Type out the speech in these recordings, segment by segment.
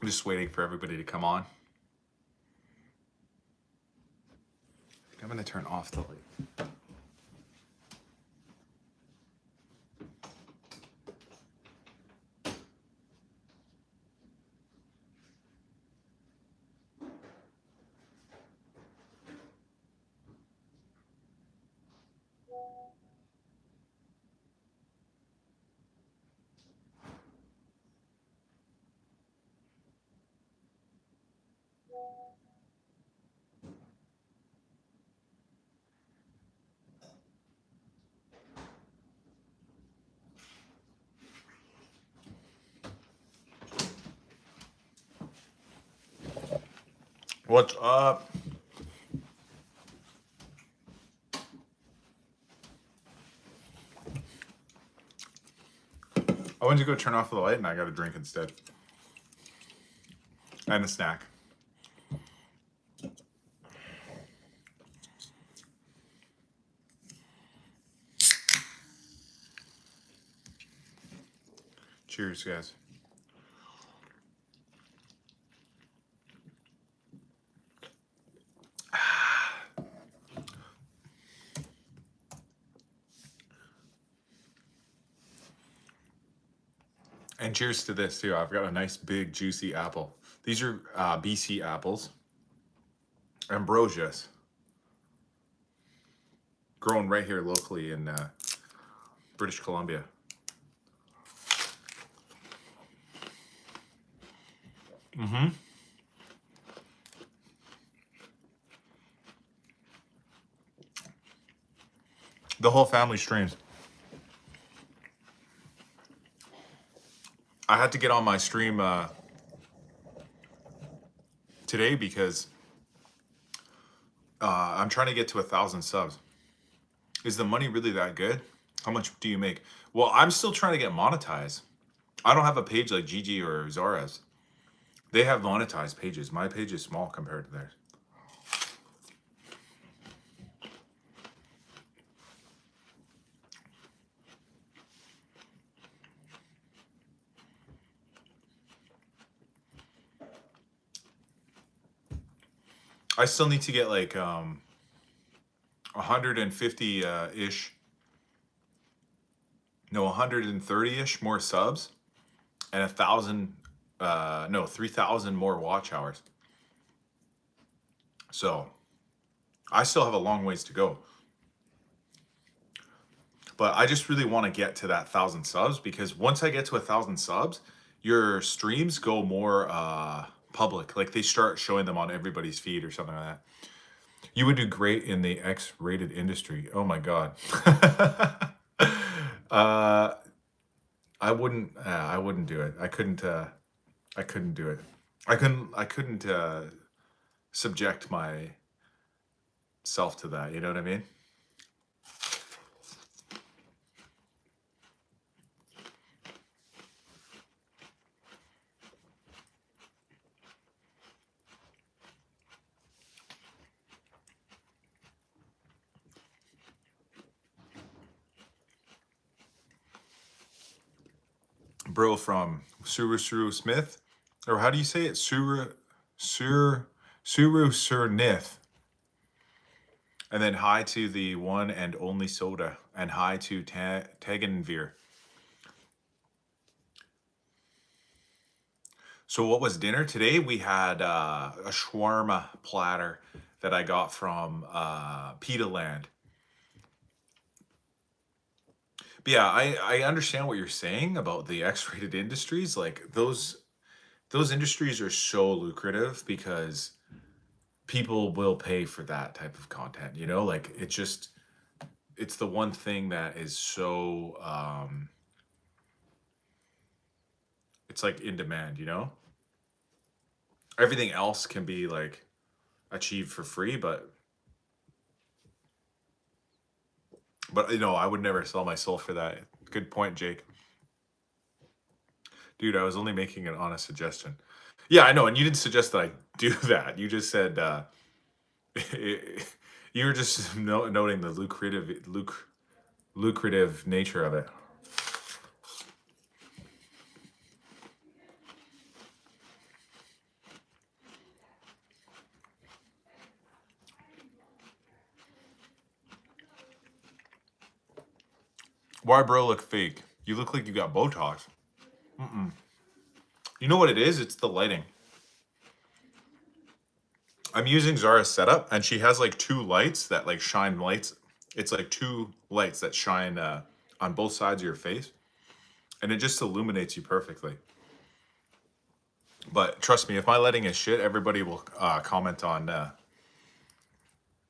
I'm just waiting for everybody to come on. I think I'm going to turn off the light. What's up? I went to go turn off the light and I got a drink instead. And a snack. Cheers, guys. And cheers to this too. I've got a nice big juicy apple. These are BC apples. Ambrosias. Grown right here locally in British Columbia. Mm-hmm. The whole family streams. I had to get on my stream today because I'm trying to get to 1,000 subs. Is the money really that good? How much do you make? Well, I'm still trying to get monetized. I don't have a page like Gigi or Zara's. They have monetized pages. My page is small compared to theirs. I still need to get like 150-ish, no, 130-ish more subs and 3,000 more watch hours. So I still have a long ways to go. But I just really want to get to that 1,000 subs because once I get to 1,000 subs, your streams go more public. Like they start showing them on everybody's feed or something like that. You would do great in the X-rated industry. Oh my God. I wouldn't do it. I couldn't do it. I couldn't subject myself to that. You know what I mean? Bro from Suru Smith, or how do you say it? Suru Surnith. And then hi to the one and only soda, and hi to Tegenveer. So what was dinner today? We had a shawarma platter that I got from Pita Land. But yeah, I understand what you're saying about the X-rated industries. Like those industries are so lucrative because people will pay for that type of content, you know? Like it's the one thing that is so it's like in demand, you know? Everything else can be like achieved for free, but you know, I would never sell my soul for that. Good point, Jake. Dude, I was only making an honest suggestion. Yeah, I know, and you didn't suggest that I do that. You just said you were just noting the lucrative nature of it. Why bro look fake? You look like you got Botox. You know what it is? It's the lighting. I'm using Zara's setup, and she has like two lights that like shine lights. It's like two lights that shine on both sides of your face, and it just illuminates you perfectly. But trust me, if my lighting is shit, everybody will comment on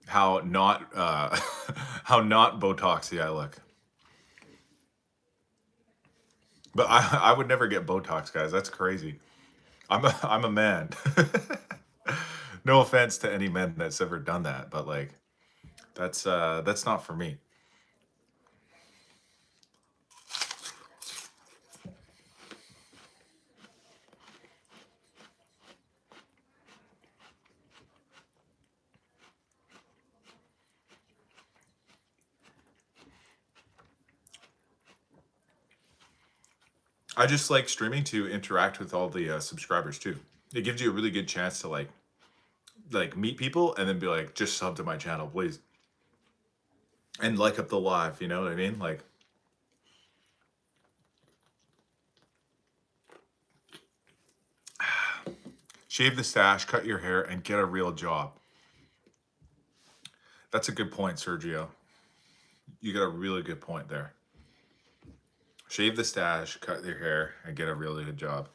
how not how not Botoxy I look. But I would never get Botox, guys. That's crazy. I'm a man. No offense to any men that's ever done that, but like that's not for me. I just like streaming to interact with all the subscribers too. It gives you a really good chance to like meet people and then be like, just sub to my channel, please, and like up the live. You know what I mean? Like, shave the stash, cut your hair, and get a real job. That's a good point, Sergio. You got a really good point there. Shave the stash, cut your hair, and get a really good job.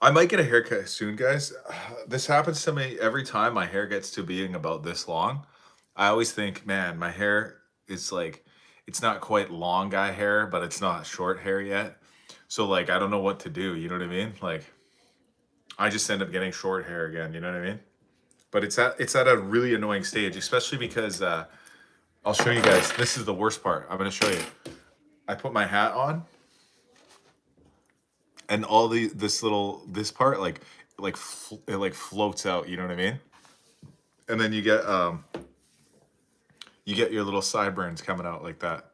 I might get a haircut soon, guys. This happens to me every time my hair gets to being about this long. I always think, man, my hair is like, it's not quite long guy hair, but it's not short hair yet. So like, I don't know what to do. You know what I mean? Like, I just end up getting short hair again. You know what I mean? But it's at a really annoying stage, especially because I'll show you guys. This is the worst part. I'm gonna show you. I put my hat on, and all this part it like floats out. You know what I mean? And then you get your little sideburns coming out like that.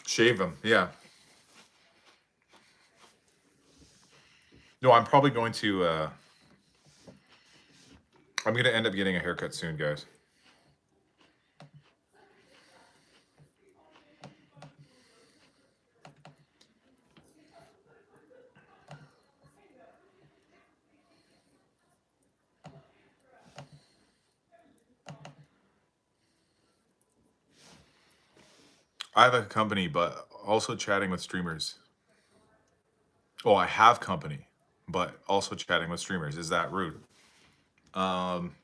Shave them, yeah. No, I'm probably going to. I'm gonna end up getting a haircut soon, guys. I have a company, but also chatting with streamers. Oh, I have company, but also chatting with streamers. Is that rude? Um,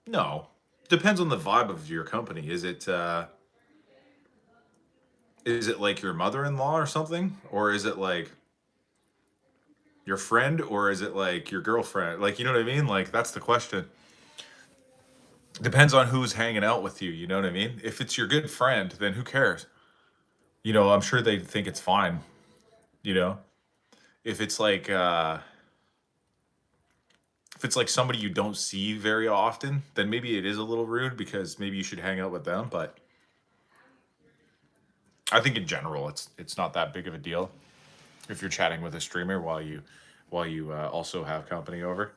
no. Depends on the vibe of your company. Is it like your mother-in-law or something? Or is it like your friend? Or is it like your girlfriend? Like, you know what I mean? Like, that's the question. Depends on who's hanging out with you, you know what I mean? If it's your good friend, then who cares? You know, I'm sure they think it's fine, you know? If it's like if it's like somebody you don't see very often, then maybe it is a little rude because maybe you should hang out with them, but I think in general it's not that big of a deal if you're chatting with a streamer while you also have company over.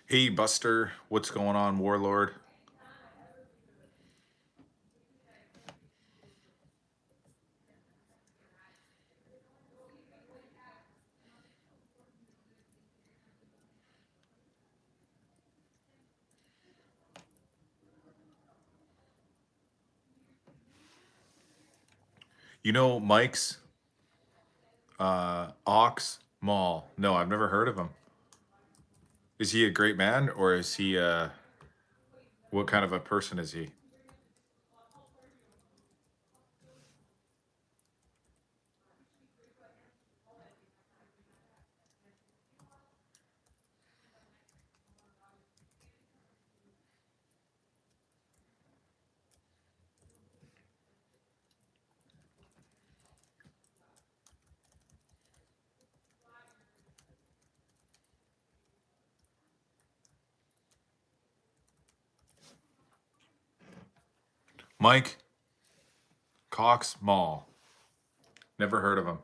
Hey Buster, what's going on, Warlord? You know Mike's Ox Mall. No, I've never heard of him. Is he a great man or is he what kind of a person is he? Mike Cox Mall. Never heard of him.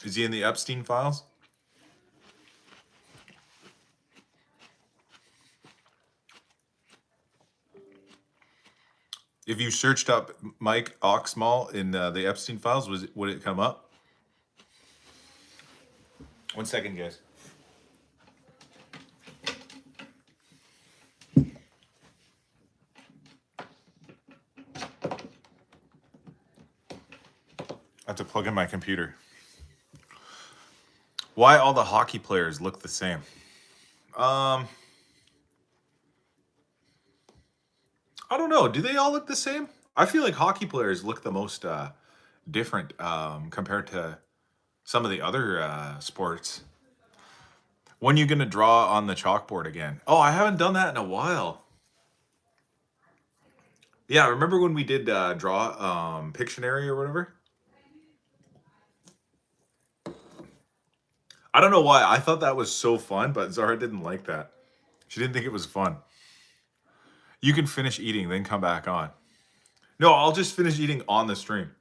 Is he in the Epstein files? If you searched up Mike Oxmall in the Epstein files, would it come up? 1 second, guys. I have to plug in my computer. Why all the hockey players look the same? I don't know. Do they all look the same? I feel like hockey players look the most different compared to some of the other sports. When are you going to draw on the chalkboard again? Oh, I haven't done that in a while. Yeah, remember when we did draw Pictionary or whatever? I don't know why. I thought that was so fun, but Zara didn't like that. She didn't think it was fun. You can finish eating, then come back on. No, I'll just finish eating on the stream.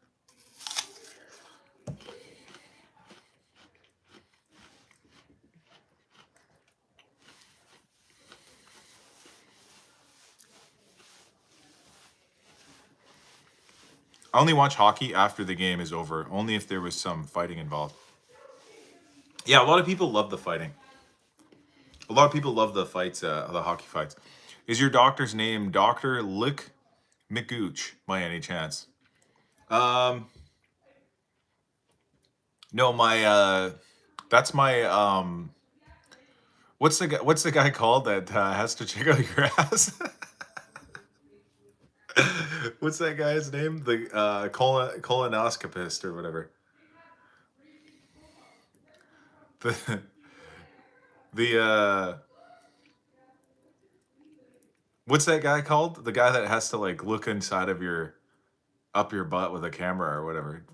I only watch hockey after the game is over, only if there was some fighting involved. Yeah, a lot of people love the fighting. A lot of people love the fights, the hockey fights. Is your doctor's name Dr. Lick McGooch by any chance? No, my that's my what's the guy called that has to check out your ass? What's that guy's name? The colonoscopist or whatever. The the what's that guy called? The guy that has to like look inside of up your butt with a camera or whatever.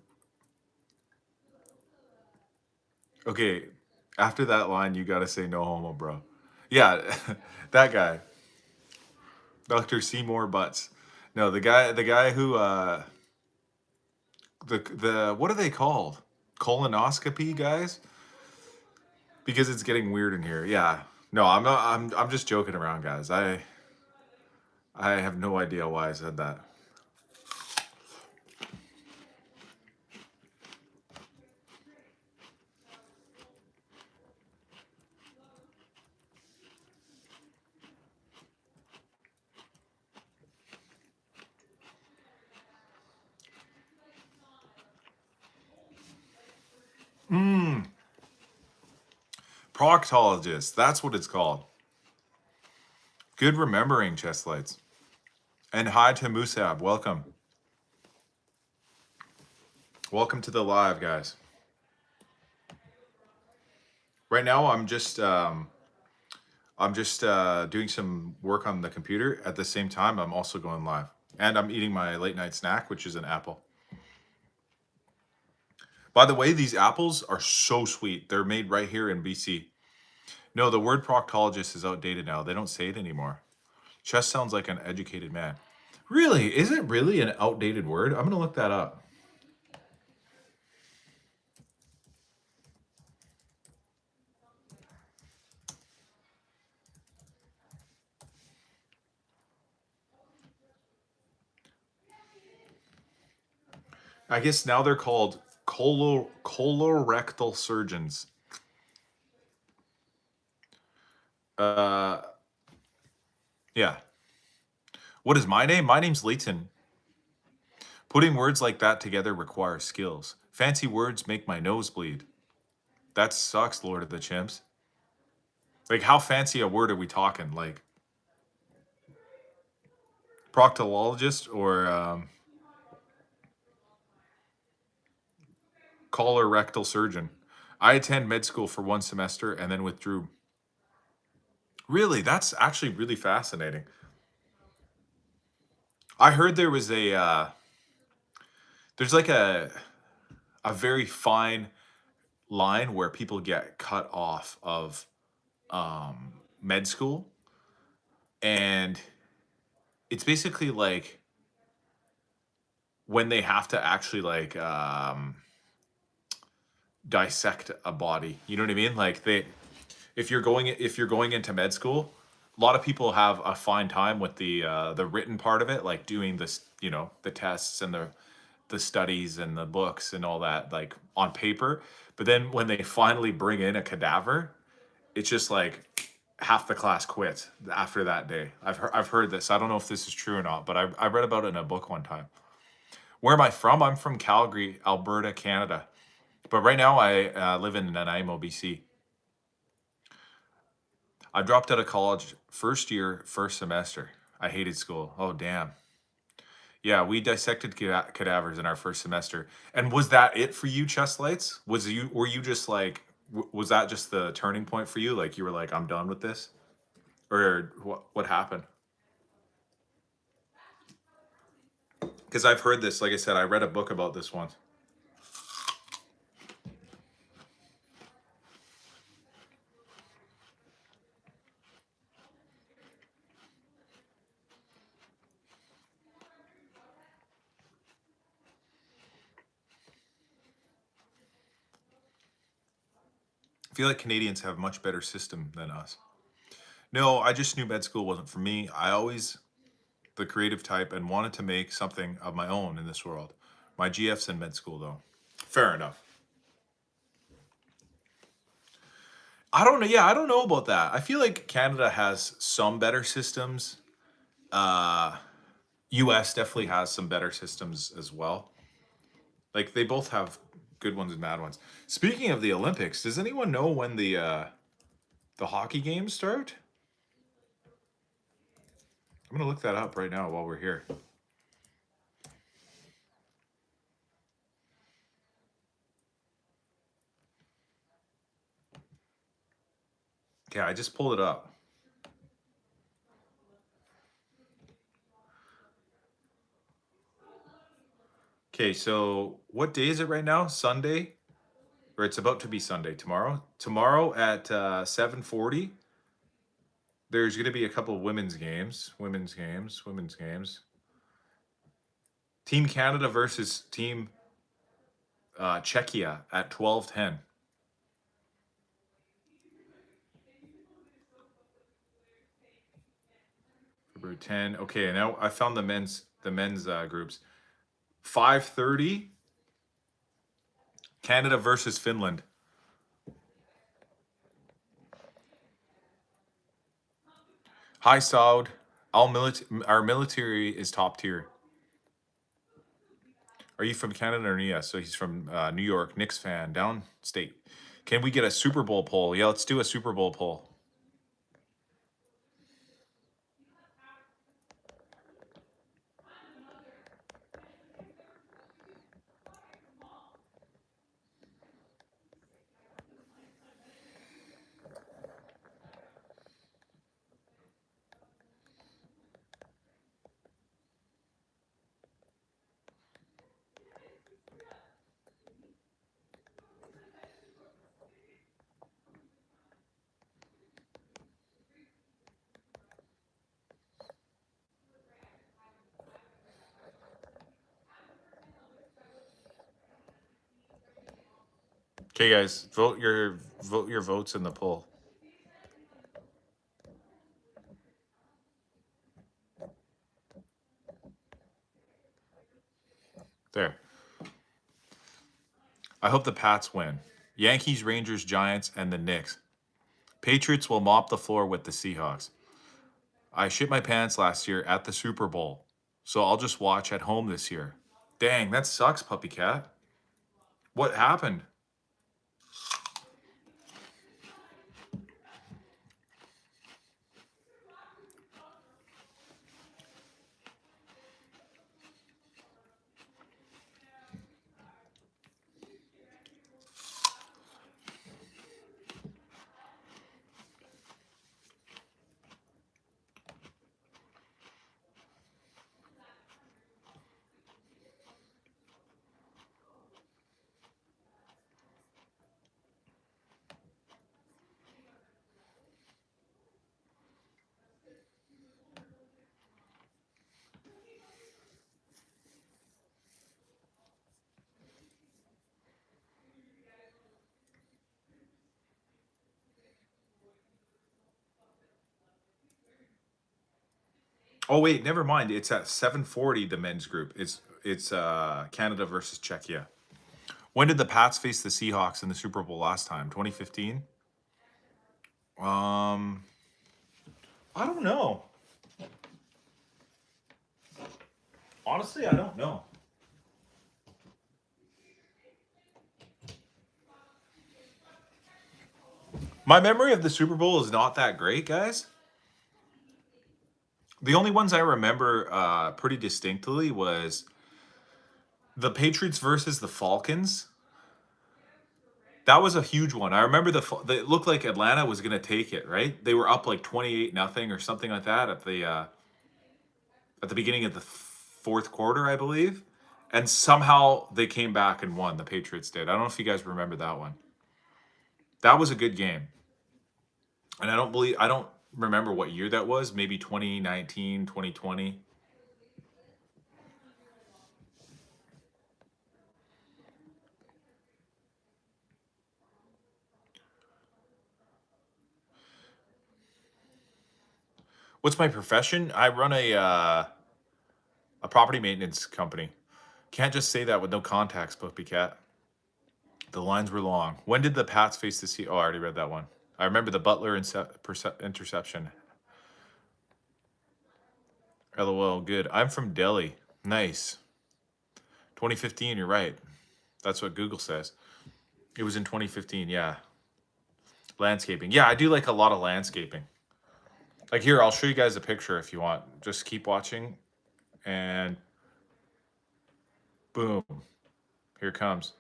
Okay, after that line, you gotta say no homo, bro. Yeah, that guy, Dr. Seymour Butts. No, the guy who the what are they called? Colonoscopy guys? Because it's getting weird in here. Yeah. No, I'm not. I'm just joking around, guys. I have no idea why I said that. Proctologist. That's what it's called. Good remembering, chest lights. And hi to Musab. Welcome. Welcome to the live, guys. Right now, I'm just doing some work on the computer. At the same time, I'm also going live. And I'm eating my late night snack, which is an apple. By the way, these apples are so sweet. They're made right here in BC. No, the word proctologist is outdated now. They don't say it anymore. Chess sounds like an educated man. Really? Is it really an outdated word? I'm going to look that up. I guess now they're called colorectal surgeons. Yeah. What is my name? My name's Leighton. Putting words like that together requires skills. Fancy words make my nose bleed. That sucks, Lord of the Chimps. Like, how fancy a word are we talking? Like, proctologist or colorectal surgeon. I attend med school for 1 semester and then withdrew. Really? That's actually really fascinating. I heard there was there's like a very fine line where people get cut off of med school, and it's basically like when they have to actually like dissect a body. You know what I mean? Like if you're going into med school, a lot of people have a fine time with the written part of it, like doing this, you know, the tests and the studies and the books and all that, like on paper. But then when they finally bring in a cadaver, it's just like half the class quits after that day. I've heard this. I don't know if this is true or not, but I read about it in a book one time. Where am I from? I'm from Calgary, Alberta, Canada. But right now I live in Nanaimo, BC. I dropped out of college first year, first semester. I hated school. Oh, damn. Yeah, we dissected cadavers in our first semester. And was that it for you, Chest Lights? Were you just like, was that just the turning point for you? Like you were like, I'm done with this? Or what happened? Because I've heard this, like I said, I read a book about this once. I feel like Canadians have much better system than us. No, I just knew med school wasn't for me. I always the creative type and wanted to make something of my own in this world. My GF's in med school though. Fair enough. I don't know. Yeah, I don't know about that. I feel like Canada has some better systems. US definitely has some better systems as well. Like they both have good ones and bad ones. Speaking of the Olympics, does anyone know when the hockey games start? I'm gonna look that up right now while we're here. Yeah, I just pulled it up. Okay, so what day is it right now? Sunday? Or it's about to be Sunday tomorrow. Tomorrow at 7:40, there's going to be a couple of women's games. Women's games. Team Canada versus Team Czechia at 12:10. February 10. Okay, now I found the men's groups. 5:30. Canada versus Finland. Hi Saud. Our military is top tier. Are you from Canada or yes? So he's from New York, Knicks fan, downstate. Can we get a Super Bowl poll? Yeah, let's do a Super Bowl poll. Okay, guys, vote your votes in the poll. There. I hope the Pats win. Yankees, Rangers, Giants, and the Knicks. Patriots will mop the floor with the Seahawks. I shit my pants last year at the Super Bowl, so I'll just watch at home this year. Dang, that sucks, puppy cat. What happened? Oh wait, never mind. It's at 7:40. The men's group. It's Canada versus Czechia. When did the Pats face the Seahawks in the Super Bowl last time? 2015. I don't know. Honestly, I don't know. My memory of the Super Bowl is not that great, guys. The only ones I remember pretty distinctly was the Patriots versus the Falcons. That was a huge one. I remember it looked like Atlanta was going to take it, right? They were up like 28-0 or something like that at the beginning of the fourth quarter, I believe. And somehow they came back and won. The Patriots did. I don't know if you guys remember that one. That was a good game. And I don't remember what year that was. Maybe 2019, 2020. What's my profession? I run a property maintenance company. Can't just say that with no context, Puppy Cat. The lines were long. When did the Pats face the Sea? Oh, I already read that one. I remember the Butler interception. LOL, good. I'm from Delhi. Nice. 2015, you're right. That's what Google says. It was in 2015, yeah. Landscaping. Yeah, I do like a lot of landscaping. Like here, I'll show you guys a picture if you want. Just keep watching. And boom. Here it comes.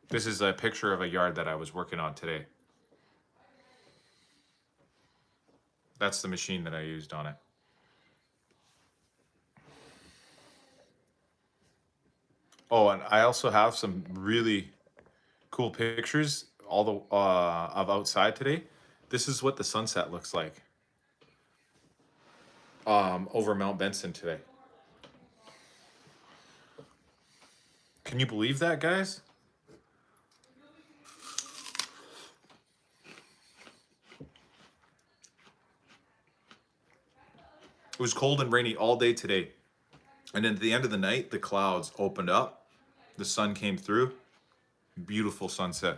This is a picture of a yard that I was working on today. That's the machine that I used on it. Oh, and I also have some really cool pictures of outside today. This is what the sunset looks like over Mount Benson today. Can you believe that, guys? It was cold and rainy all day today. And then at the end of the night, the clouds opened up. The sun came through. Beautiful sunset.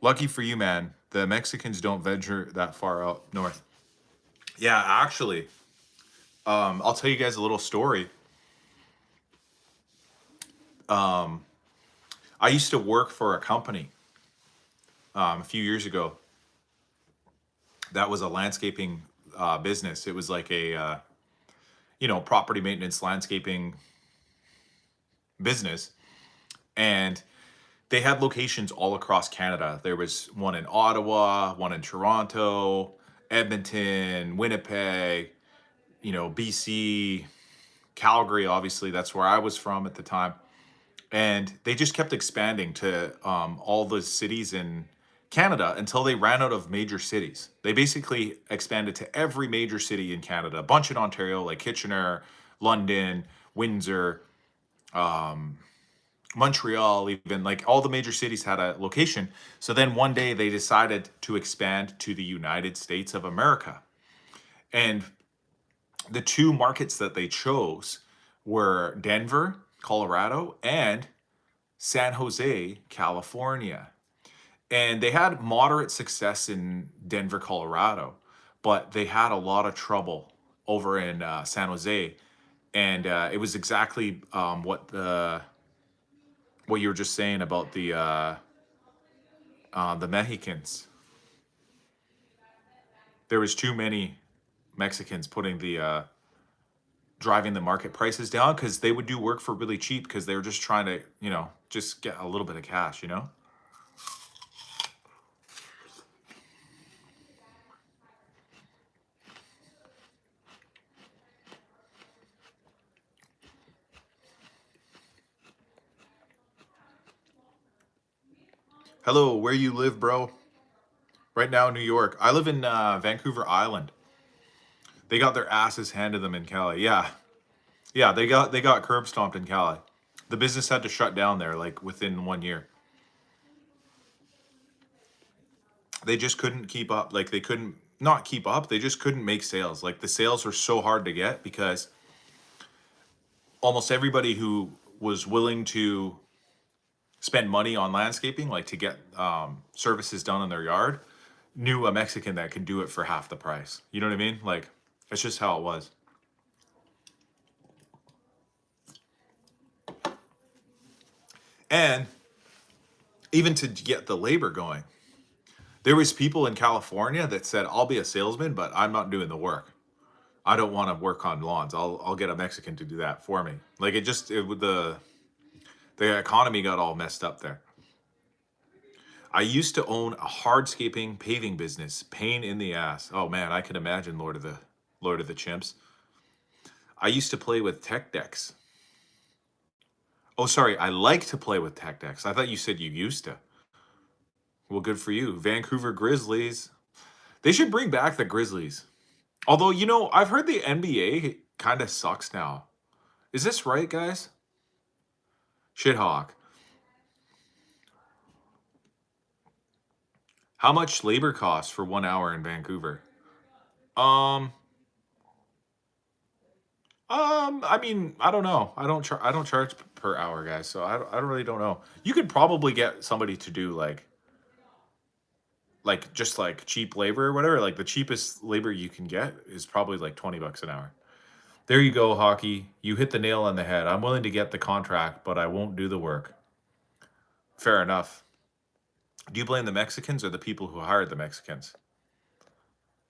Lucky for you, man. The Mexicans don't venture that far out north. Yeah, actually, I'll tell you guys a little story. I used to work for a company a few years ago. That was a landscaping business. It was like a property maintenance landscaping business, and they had locations all across Canada. There was one in Ottawa, one in Toronto, Edmonton, Winnipeg, BC, Calgary. Obviously, that's where I was from at the time. And they just kept expanding to all the cities in Canada until they ran out of major cities. They basically expanded to every major city in Canada, a bunch in Ontario, like Kitchener, London, Windsor, Montreal, even like all the major cities had a location. So then one day they decided to expand to the United States of America. And the two markets that they chose were Denver, Colorado, and San Jose, California. And they had moderate success in Denver, Colorado, but they had a lot of trouble over in San Jose. And it was exactly what you were just saying about the Mexicans. There was too many Mexicans putting the driving the market prices down because they would do work for really cheap because they were just trying to, just get a little bit of cash. Hello, where you live, bro? Right now, New York. I live in Vancouver Island. They got their asses handed them in Cali. Yeah, yeah, they got curb stomped in Cali. The business had to shut down there like within 1 year. They just couldn't keep up. Like they couldn't not keep up. They just couldn't make sales. Like the sales were so hard to get because almost everybody who was willing to spend money on landscaping, like to get services done in their yard, knew a Mexican that could do it for half the price. You know what I mean? Like, that's just how it was. And even to get the labor going, there was people in California that said, "I'll be a salesman, but I'm not doing the work. I don't want to work on lawns. I'll get a Mexican to do that for me." Like the economy got all messed up there. I used to own a hardscaping paving business. Pain in the ass. Oh man, I can imagine Lord of the Chimps. I used to play with tech decks. Oh, sorry. I like to play with tech decks. I thought you said you used to. Well, good for you. Vancouver Grizzlies. They should bring back the Grizzlies. Although, I've heard the NBA kind of sucks now. Is this right, guys? Shithawk. How much labor costs for 1 hour in Vancouver? I mean, I don't know. I don't charge per hour, guys. So I really don't know. You could probably get somebody to do like just like cheap labor or whatever. Like the cheapest labor you can get is probably like $20 an hour. There you go, hockey. You hit the nail on the head. I'm willing to get the contract, but I won't do the work. Fair enough. Do you blame the Mexicans or the people who hired the Mexicans?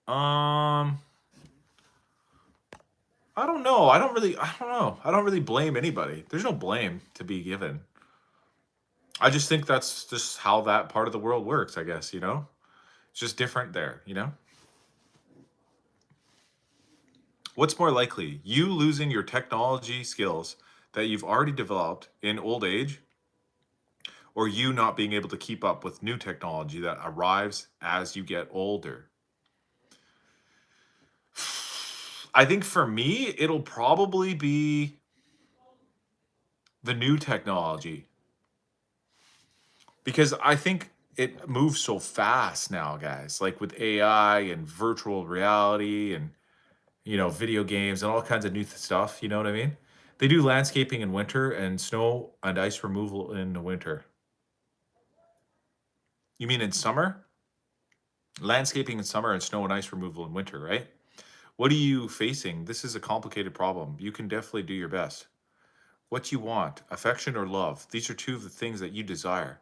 I don't know. I don't know. I don't really blame anybody. There's no blame to be given. I just think that's just how that part of the world works, I guess, It's just different there, What's more likely, you losing your technology skills that you've already developed in old age, or you not being able to keep up with new technology that arrives as you get older? I think for me, it'll probably be the new technology because I think it moves so fast now, guys. Like with AI and virtual reality and video games and all kinds of new stuff. You know what I mean? They do landscaping in winter and snow and ice removal in the winter. You mean in summer? Landscaping in summer and snow and ice removal in winter, right? What are you facing? This is a complicated problem. You can definitely do your best. What you want, affection or love, these are two of the things that you desire.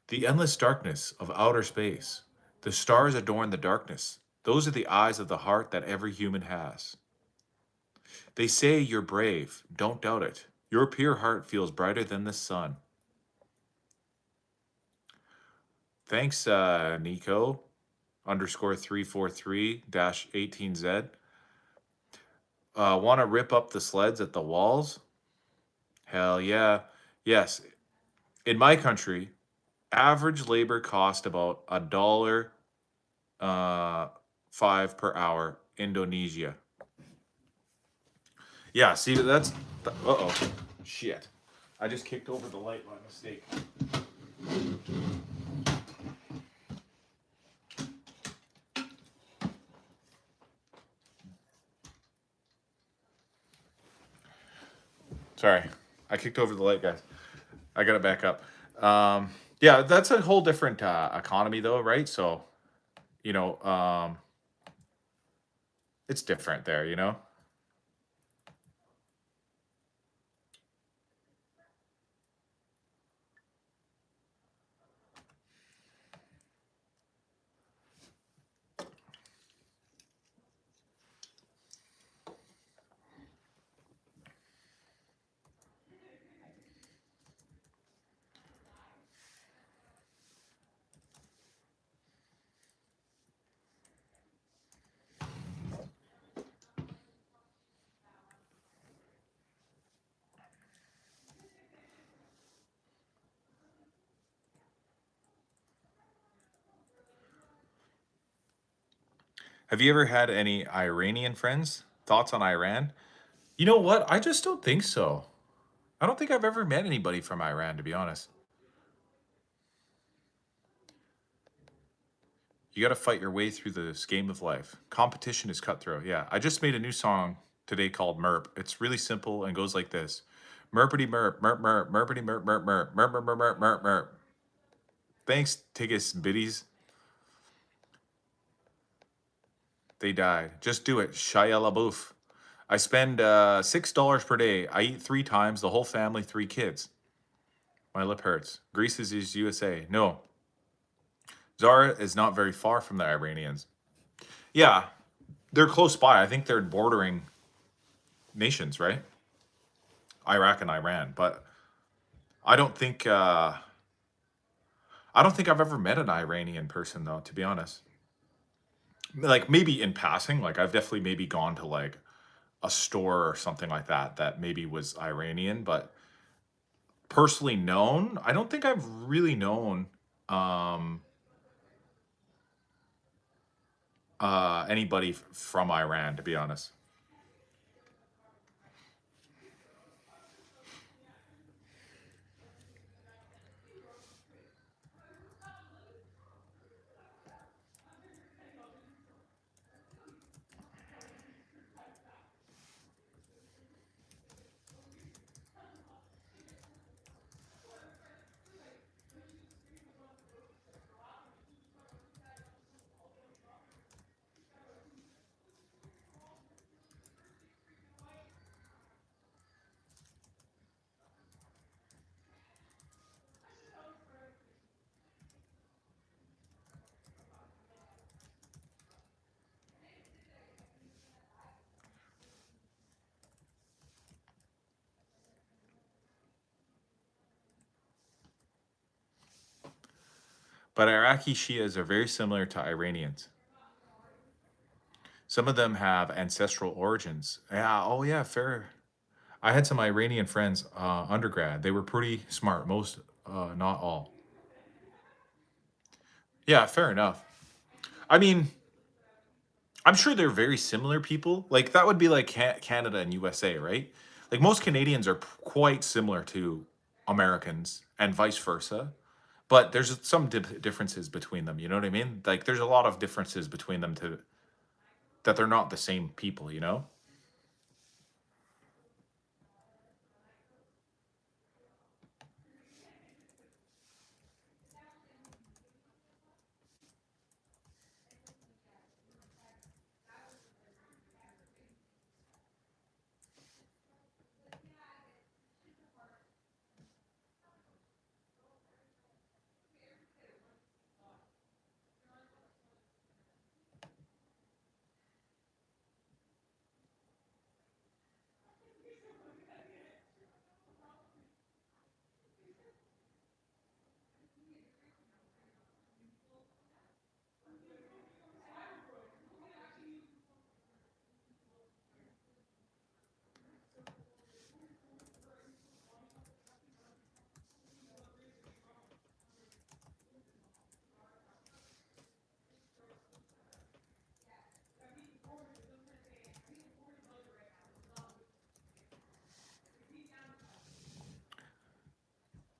The endless darkness of outer space. The stars adorn the darkness. Those are the eyes of the heart that every human has. They say you're brave. Don't doubt it. Your pure heart feels brighter than the sun. Thanks, Nico, _343-18Z. Want to rip up the sleds at the walls? Hell yeah. Yes. In my country, average labor cost about $1.05 per hour. Indonesia. Yeah, see, that's... Uh-oh. Shit. I just kicked over the light by mistake. Sorry. I kicked over the light, guys. I got it back up. Yeah, that's a whole different economy, though, right? So, it's different there. Have you ever had any Iranian friends? Thoughts on Iran? You know what? I just don't think so. I don't think I've ever met anybody from Iran, to be honest. You got to fight your way through this game of life. Competition is cutthroat. Yeah, I just made a new song today called Merp. It's really simple and goes like this: Merpity merp, merp merp, merpity merp, merp merp, merp merp merp merp merp merp. Thanks, Tiggus and Biddies. They died. Just do it. Shia LaBeouf. I spend $6 per day. I eat 3 times. The whole family, 3 kids. My lip hurts. Greece is USA. No, Zara is not very far from the Iranians. Yeah, they're close by. I think they're bordering nations, right? Iraq and Iran. But I don't think I've ever met an Iranian person though, to be honest. Like maybe in passing, like I've definitely maybe gone to like a store or something like that that maybe was Iranian, but personally known, I don't think I've really known um anybody from Iran, to be honest. But Iraqi Shias are very similar to Iranians. Some of them have ancestral origins. Yeah, oh yeah, fair. I had some Iranian friends, undergrad. They were pretty smart, most, not all. Yeah, fair enough. I mean, I'm sure they're very similar people. Like that would be like Canada and USA, right? Like most Canadians are quite similar to Americans and vice versa. But there's some differences between them. You know what I mean? Like there's a lot of differences between them to that they're not the same people. You know?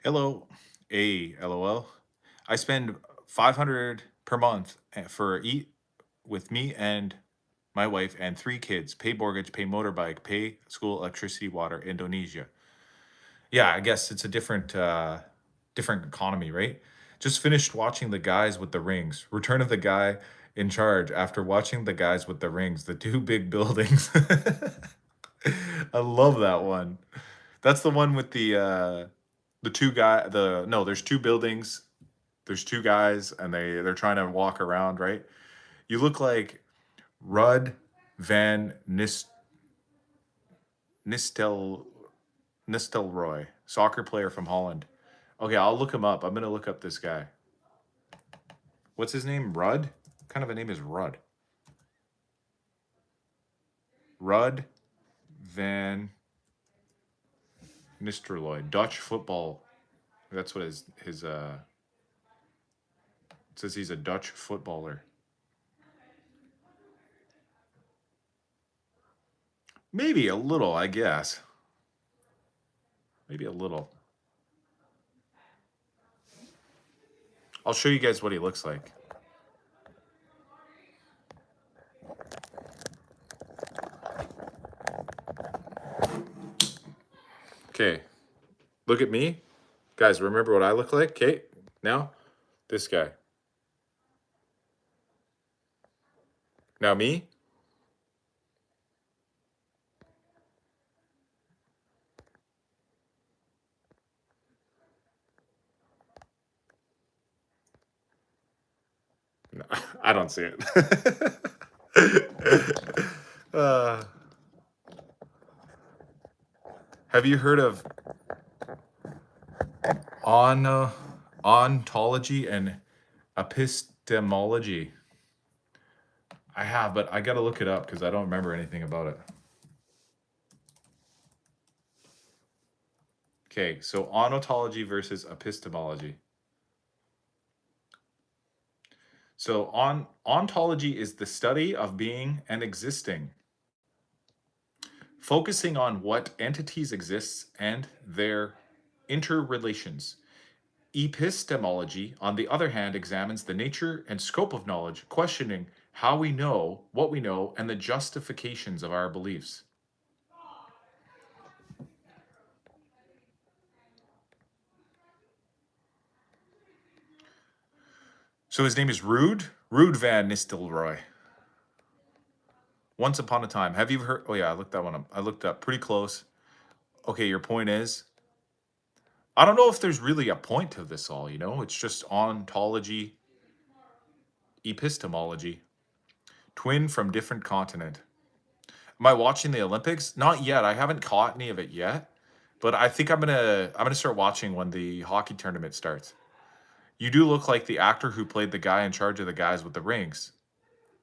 Hello, LOL. I spend 500 per month for eat with me and my wife and 3 kids. Pay mortgage, pay motorbike, pay school, electricity, water. Indonesia. Yeah, I guess it's a different economy, right? Just finished watching The Guys with the Rings. Return of the Guy in Charge after watching The Guys with the Rings, the 2 big buildings. I love that one. That's the one with the 2 guy the no, there's 2 buildings, there's 2 guys and they're trying to walk around, right? You look like Rudd Van Nistel Nistelrooy, soccer player from Holland. Okay, I'll look him up. I'm gonna look up this guy. What's his name? Rudd? What kind of a name is Rudd? Rudd Van Nistelrooy, Dutch football. That's what his it says he's a Dutch footballer. Maybe a little, I guess. Maybe a little. I'll show you guys what he looks like. Okay, look at me. Guys, remember what I look like? Okay, now this guy. Now me. No, I don't see it. uh, have you heard of ontology and epistemology? I have, but I got to look it up because I don't remember anything about it. Okay, so ontology versus epistemology. So ontology is the study of being and existing, focusing on what entities exist and their interrelations. Epistemology, on the other hand, examines the nature and scope of knowledge, questioning how we know what we know and the justifications of our beliefs. So his name is Ruud van Nistelrooy. Once upon a time. Have you heard? Oh yeah, I looked that one up. I looked up pretty close. Okay, your point is, I don't know if there's really a point to this all, it's just ontology, epistemology, twin from different continent. Am I watching the Olympics? Not yet. I haven't caught any of it yet, but I think I'm gonna start watching when the hockey tournament starts. You do look like the actor who played the guy in charge of the guys with the rings.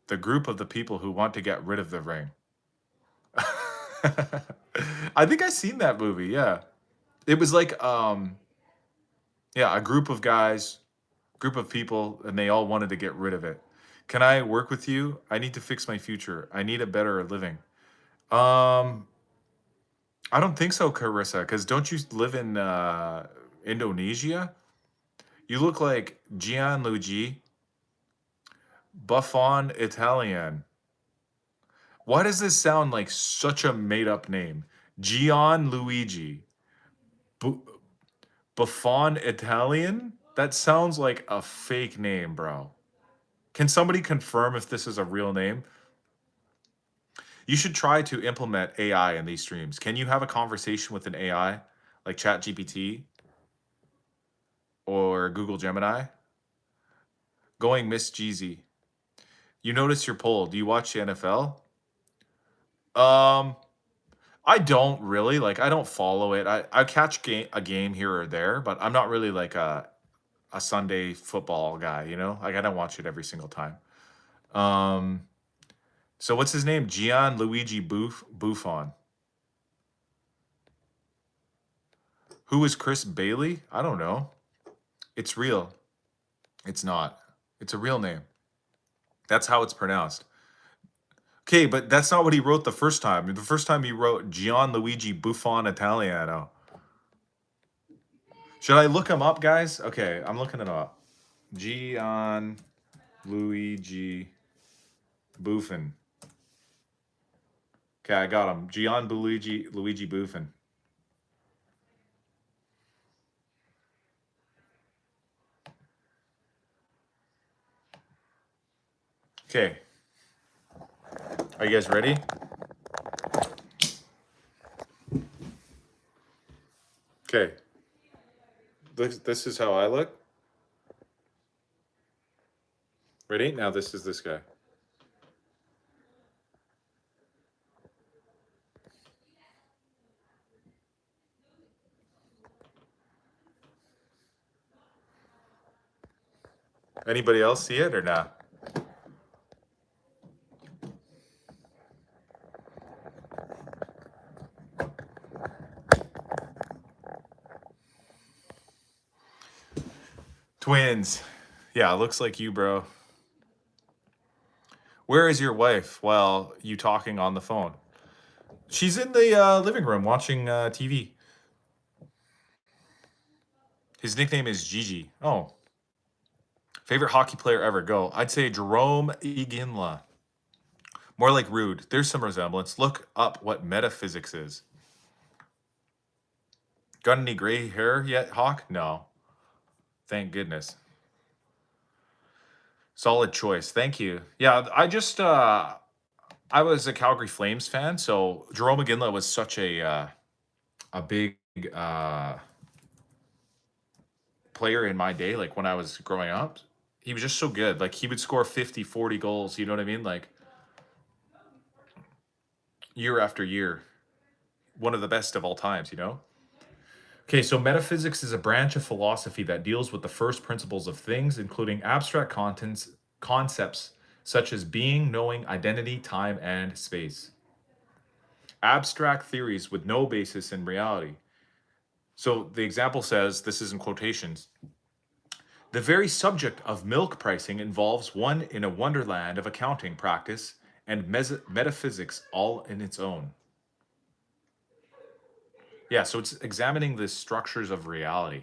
The group of the people who want to get rid of the ring. I think I seen that movie, yeah. It was like yeah, a group of guys, group of people, and they all wanted to get rid of it. Can I work with you? I need to fix my future. I need a better living. Um, I don't think so, Carissa, because don't you live in Indonesia? You look like Gianluigi Buffon Italian. Why does this sound like such a made-up name? Gianluigi Buffon Italian? That sounds like a fake name, bro. Can somebody confirm if this is a real name? You should try to implement AI in these streams. Can you have a conversation with an AI like ChatGPT or Google Gemini? Going Miss Jeezy. You notice your poll. Do you watch the NFL? Um, I don't really. Like, I don't follow it. I catch a game here or there, but I'm not really like a Sunday football guy. Like, I don't watch it every single time. So what's his name? Gianluigi Buffon. Who is Chris Bailey? I don't know. It's real. It's not. It's a real name. That's how it's pronounced. Okay, but that's not what he wrote the first time. The first time he wrote Gianluigi Buffon Italiano. Should I look him up, guys? Okay, I'm looking it up. Gianluigi Buffon. Okay, I got him. Luigi Buffon. Okay. Are you guys ready? Okay. This is how I look. Ready? Now this is this guy. Anybody else see it or not? Twins. Yeah, looks like you, bro. Where is your wife while you talking on the phone? She's in the living room watching TV. His nickname is Gigi. Oh. Favorite hockey player ever? Go. I'd say Jerome Iginla. More like Rude. There's some resemblance. Look up what metaphysics is. Got any gray hair yet, Hawk? No. Thank goodness. Solid choice. Thank you. Yeah, I was a Calgary Flames fan, so Jerome McGinley was such a big uh player in my day, like when I was growing up. He was just so good. Like he would score 50, 40 goals, you know what I mean? Like year after year. One of the best of all times, you know? Okay, so metaphysics is a branch of philosophy that deals with the first principles of things, including abstract concepts such as being, knowing, identity, time, and space. Abstract theories with no basis in reality. So the example says, this is in quotations, the very subject of milk pricing involves one in a wonderland of accounting practice and metaphysics all in its own. Yeah, so it's examining the structures of reality.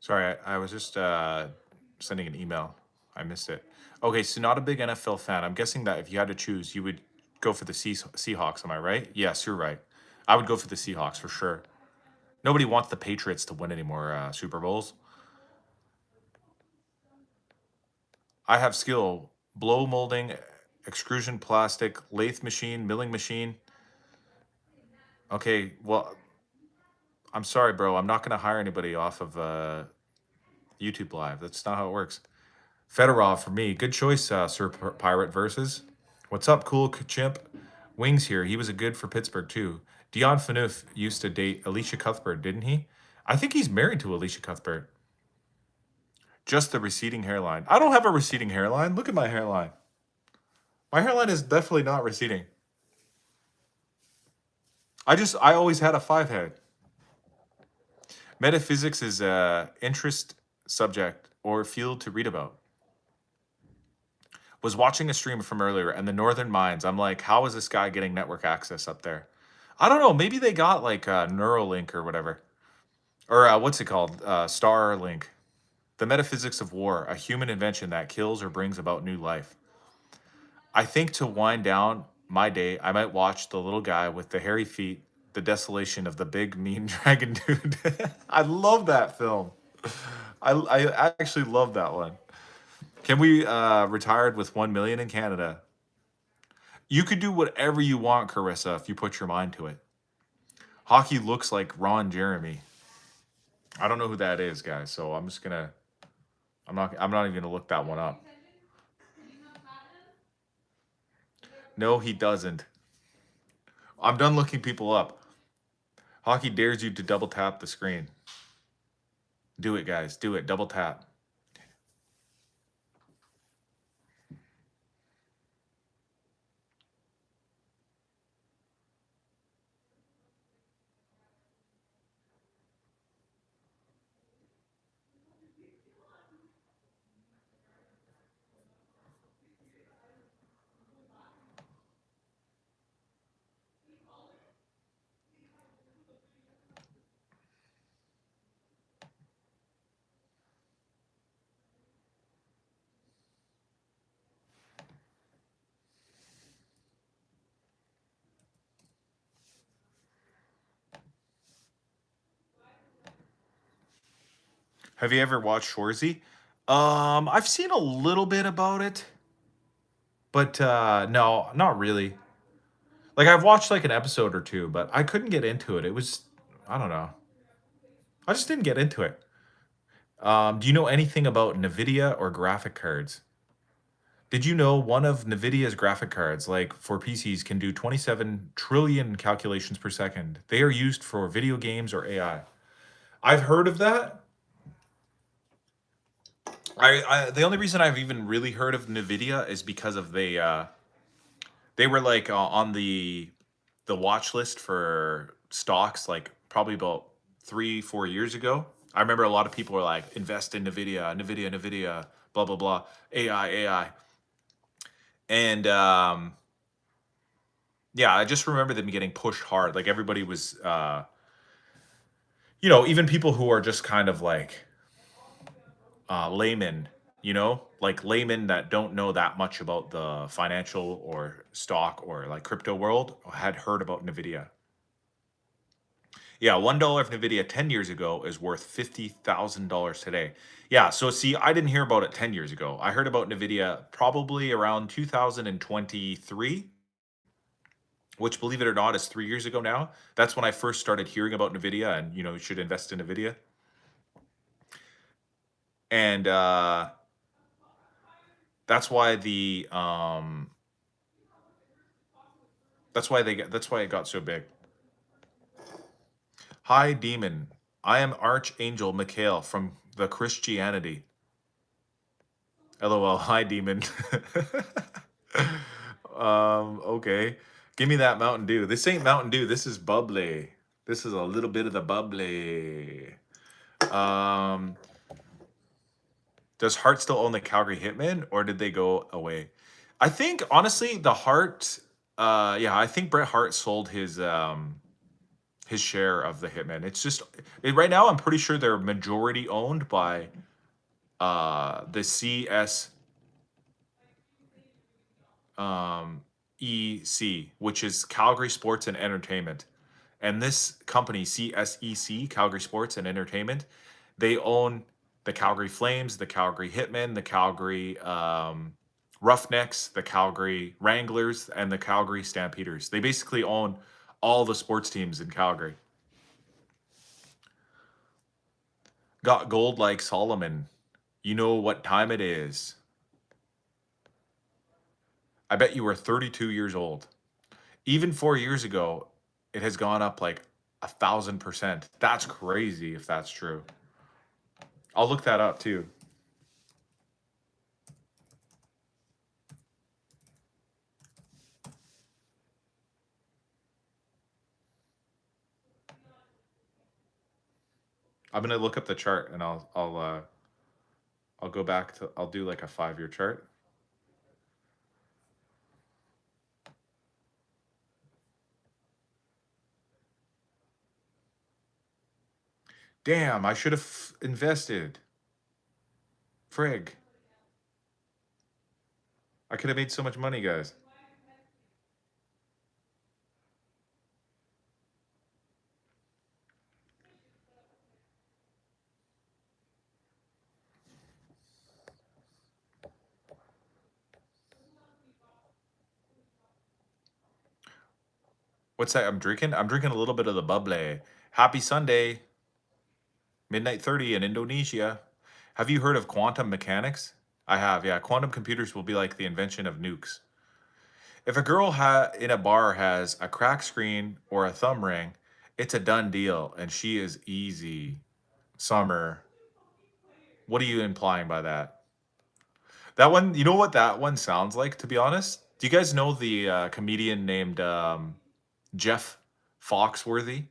Sorry, I was just sending an email. I missed it. Okay, so not a big NFL fan. I'm guessing that if you had to choose, you would go for the Seahawks. Am I right? Yes, you're right. I would go for the Seahawks for sure. Nobody wants the Patriots to win any more Super Bowls. I have skill: blow molding, extrusion plastic, lathe machine, milling machine. Okay, well, I'm sorry, bro. I'm not going to hire anybody off of YouTube Live. That's not how it works. Fedorov for me. Good choice, Sir Pirate versus. What's up, cool chimp? Wings here. He was a good for Pittsburgh too. Dion Phaneuf used to date Alicia Cuthbert, didn't he? I think he's married to Alicia Cuthbert. Just the receding hairline. I don't have a receding hairline. Look at my hairline. My hairline is definitely not receding. I always had a 5 head. Metaphysics is a interest subject or field to read about. Was watching a stream from earlier and the Northern Mines. I'm like, how is this guy getting network access up there? I don't know. Maybe they got like Neuralink or whatever. Or what's it called? Starlink. The Metaphysics of War, a human invention that kills or brings about new life. I think to wind down my day, I might watch The Little Guy with the Hairy Feet, The Desolation of the Big Mean Dragon Dude. I love that film. I actually love that one. Can we retired with 1 million in Canada? You could do whatever you want, Carissa, if you put your mind to it. Hockey looks like Ron Jeremy. I don't know who that is, guys. So I'm just gonna. I'm not even gonna look that one up. No, he doesn't. I'm done looking people up. Hockey dares you to double tap the screen. Do it, guys. Do it. Double tap. Have you ever watched Shorzy? I've seen a little bit about it, but no, not really. Like I've watched like an episode or two, but I couldn't get into it. It was, I don't know. I just didn't get into it. Do you know anything about NVIDIA or graphic cards? Did you know one of NVIDIA's graphic cards, like for PCs, can do 27 trillion calculations per second? They are used for video games or AI. I've heard of that. The only reason I've even really heard of NVIDIA is because of they were like on the watch list for stocks like probably about 3-4 years ago. I remember a lot of people were like, invest in Nvidia, blah blah blah, AI. And yeah, I just remember them getting pushed hard. Like everybody was even people who are just kind of like laymen, like laymen that don't know that much about the financial or stock or like crypto world had heard about Nvidia. Yeah, $1 of Nvidia 10 years ago is worth $50,000 today. Yeah, so see, I didn't hear about it 10 years ago. I heard about Nvidia probably around 2023, which, believe it or not, is 3 years ago now. That's when I first started hearing about Nvidia and, you should invest in Nvidia. And that's why that's why it got so big. Hi, Demon. I am Archangel Mikhail from the Christianity. LOL. Hi, Demon. Okay. Give me that Mountain Dew. This ain't Mountain Dew. This is bubbly. This is a little bit of the bubbly. Um, does Hart still own the Calgary Hitmen, or did they go away? I think honestly, the Hart. Yeah, I think Bret Hart sold his share of the Hitmen. It's just right now. I'm pretty sure they're majority owned by the CS EC, which is Calgary Sports and Entertainment. And this company, CSEC, Calgary Sports and Entertainment, they own the Calgary Flames, the Calgary Hitmen, the Calgary Roughnecks, the Calgary Wranglers, and the Calgary Stampeders. They basically own all the sports teams in Calgary. Got gold like Solomon. You know what time it is. I bet you were 32 years old. Even 4 years ago, it has gone up like 1,000%. That's crazy if that's true. I'll look that up too. I'm gonna look up the chart and I'll go back to I'll do like a 5-year chart. Damn, I should have invested. Frig. I could have made so much money, guys. What's that I'm drinking? I'm drinking a little bit of the bubbly. Happy Sunday, midnight 30 in Indonesia. Have you heard of quantum mechanics? I have, yeah. Quantum computers will be like the invention of nukes. If a girl in a bar has a crack screen or a thumb ring, it's a done deal, and she is easy. Summer. What are you implying by that? That one, you know what that one sounds like, to be honest? Do you guys know the comedian named Jeff Foxworthy?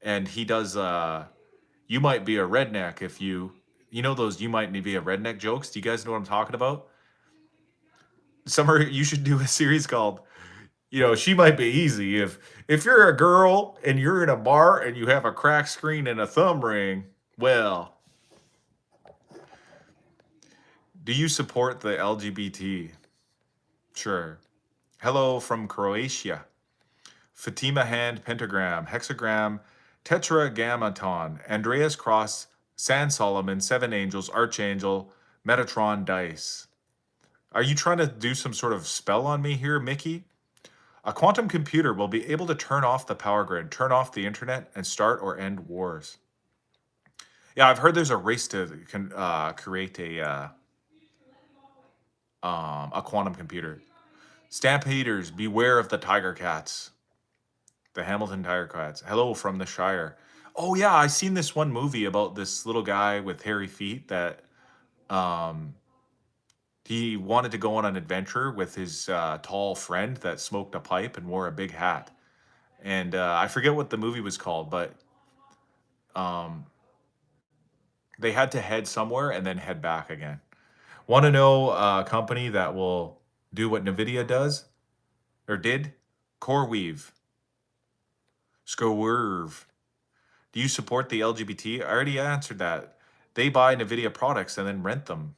And he does, you might be a redneck if you know those you might be a redneck jokes? Do you guys know what I'm talking about? Summer, you should do a series called, she might be easy if you're a girl and you're in a bar and you have a cracked screen and a thumb ring. Well, do you support the LGBT? Sure. Hello from Croatia. Fatima Hand Pentagram, Hexagram, Tetragrammaton, Andreas Cross, San Solomon, Seven Angels, Archangel, Metatron Dice. Are you trying to do some sort of spell on me here, Mickey? A quantum computer will be able to turn off the power grid, turn off the internet, and start or end wars. Yeah, I've heard there's a race to create a quantum computer. Stampeders, beware of the tiger cats. The Hamilton Tiger Cats. Hello from the Shire. Oh yeah, I seen this one movie about this little guy with hairy feet that um he wanted to go on an adventure with his tall friend that smoked a pipe and wore a big hat. And I forget what the movie was called, but um they had to head somewhere and then head back again. Want to know a company that will do what Nvidia does or did? CoreWeave. Swerve. Do you support the LGBT? I already answered that. They buy Nvidia products and then rent them.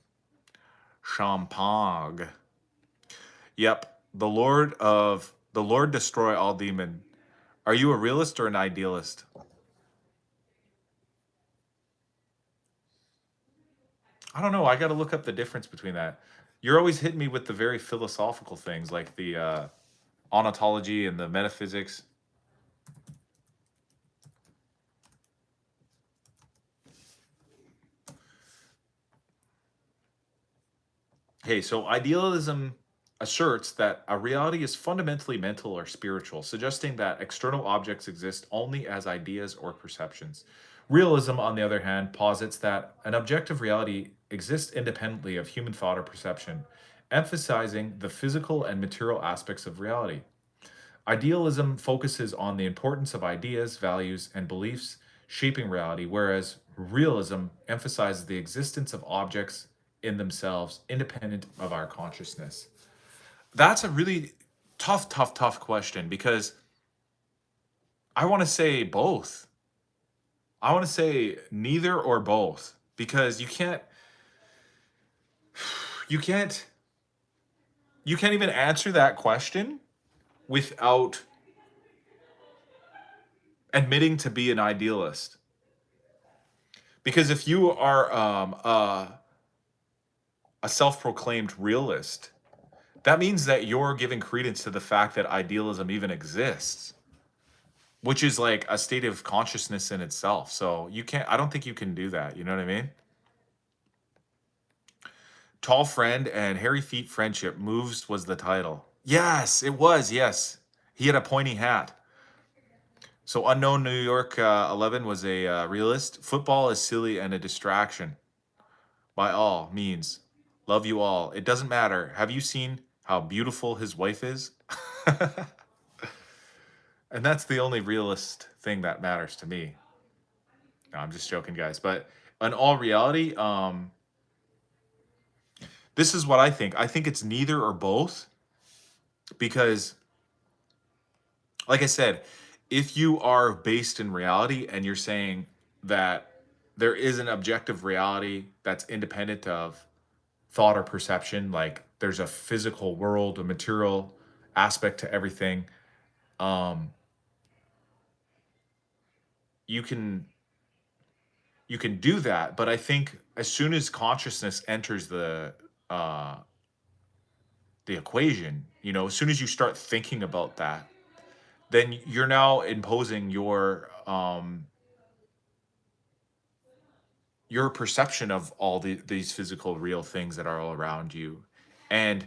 Champagne. Yep. The Lord destroy all demon. Are you a realist or an idealist? I don't know. I got to look up the difference between that. You're always hitting me with the very philosophical things like the ontology and the metaphysics. Okay, so idealism asserts that a reality is fundamentally mental or spiritual, suggesting that external objects exist only as ideas or perceptions. Realism, on the other hand, posits that an objective reality exists independently of human thought or perception, emphasizing the physical and material aspects of reality. Idealism focuses on the importance of ideas, values, and beliefs shaping reality, whereas realism emphasizes the existence of objects in themselves, independent of our consciousness. That's a really tough question because I want to say both. I want to say neither or both because you can't you can't even answer that question without admitting to be an idealist. Because if you are a self-proclaimed realist, that means that you're giving credence to the fact that idealism even exists, which is like a state of consciousness in itself. So I don't think you can do that. You know what I mean? Tall Friend and Hairy Feet Friendship Moves was the title. Yes, it was. Yes. He had a pointy hat. So Unknown New York 11 was a realist. Football is silly and a distraction. By all means, love you all. It doesn't matter. Have you seen how beautiful his wife is? And that's the only realist thing that matters to me. No, I'm just joking, guys. But in all reality, this is what I think. I think it's neither or both because, like I said, if you are based in reality and you're saying that there is an objective reality that's independent of thought or perception, like there's a physical world, a material aspect to everything, um, you can do that. But I think as soon as consciousness enters the equation, as soon as you start thinking about that, then you're now imposing your perception of all these physical real things that are all around you. And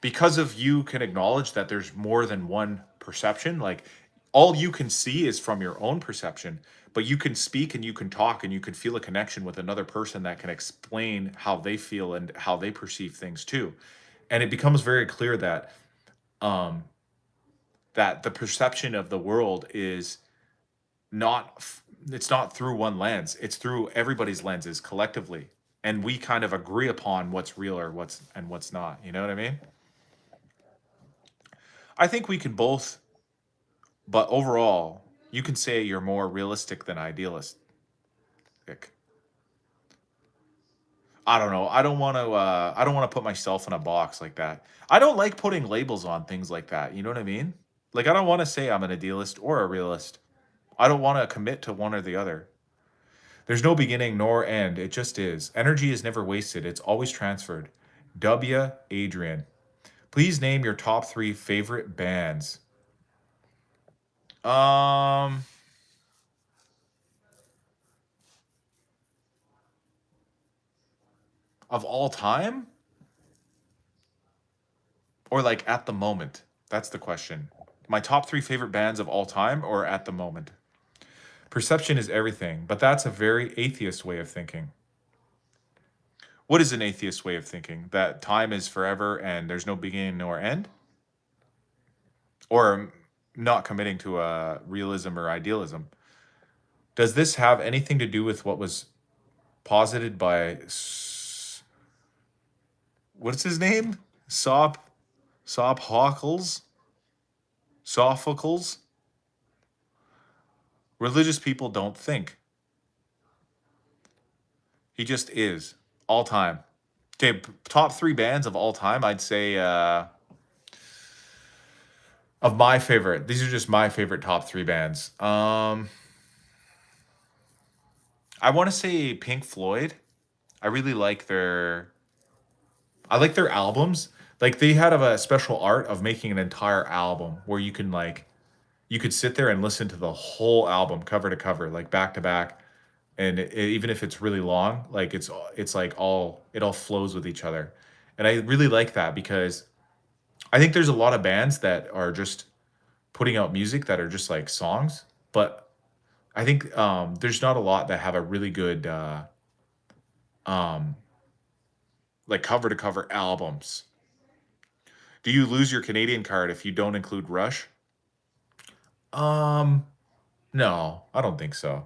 because of you can acknowledge that there's more than one perception, like all you can see is from your own perception, but you can speak and you can talk and you can feel a connection with another person that can explain how they feel and how they perceive things too. And it becomes very clear that um that the perception of the world is not it's not through one lens, it's through everybody's lenses collectively, and we kind of agree upon what's real or what's not, you know what I mean? I think we can both, but overall you can say you're more realistic than idealistic. I don't know, I don't want to put myself in a box like that. I don't like putting labels on things like that, you know what I mean? Like, I don't want to say I'm an idealist or a realist. I don't want to commit to one or the other. There's no beginning nor end. It just is. Energy is never wasted. It's always transferred. W. Adrian. Please name your top 3 favorite bands. Um, of all time or like at the moment? That's the question. My top 3 favorite bands of all time or at the moment? Perception is everything, but that's a very atheist way of thinking. What is an atheist way of thinking? That time is forever and there's no beginning nor end? Or not committing to a realism or idealism? Does this have anything to do with what was posited by what's his name? Sophocles? Sophocles? Religious people don't think. He just is. All time. Okay, top 3 bands of all time, I'd say of my favorite. These are just my favorite top 3 bands. I want to say Pink Floyd. I really like their albums. Like they had a special art of making an entire album where you can like you could sit there and listen to the whole album cover to cover, like back to back, and even if it's really long, like it's like it all flows with each other, and I really like that because I think there's a lot of bands that are just putting out music that are just like songs, but I think there's not a lot that have a really good um, like cover to cover albums. Do you lose your Canadian card if you don't include Rush? Um, no, I don't think so.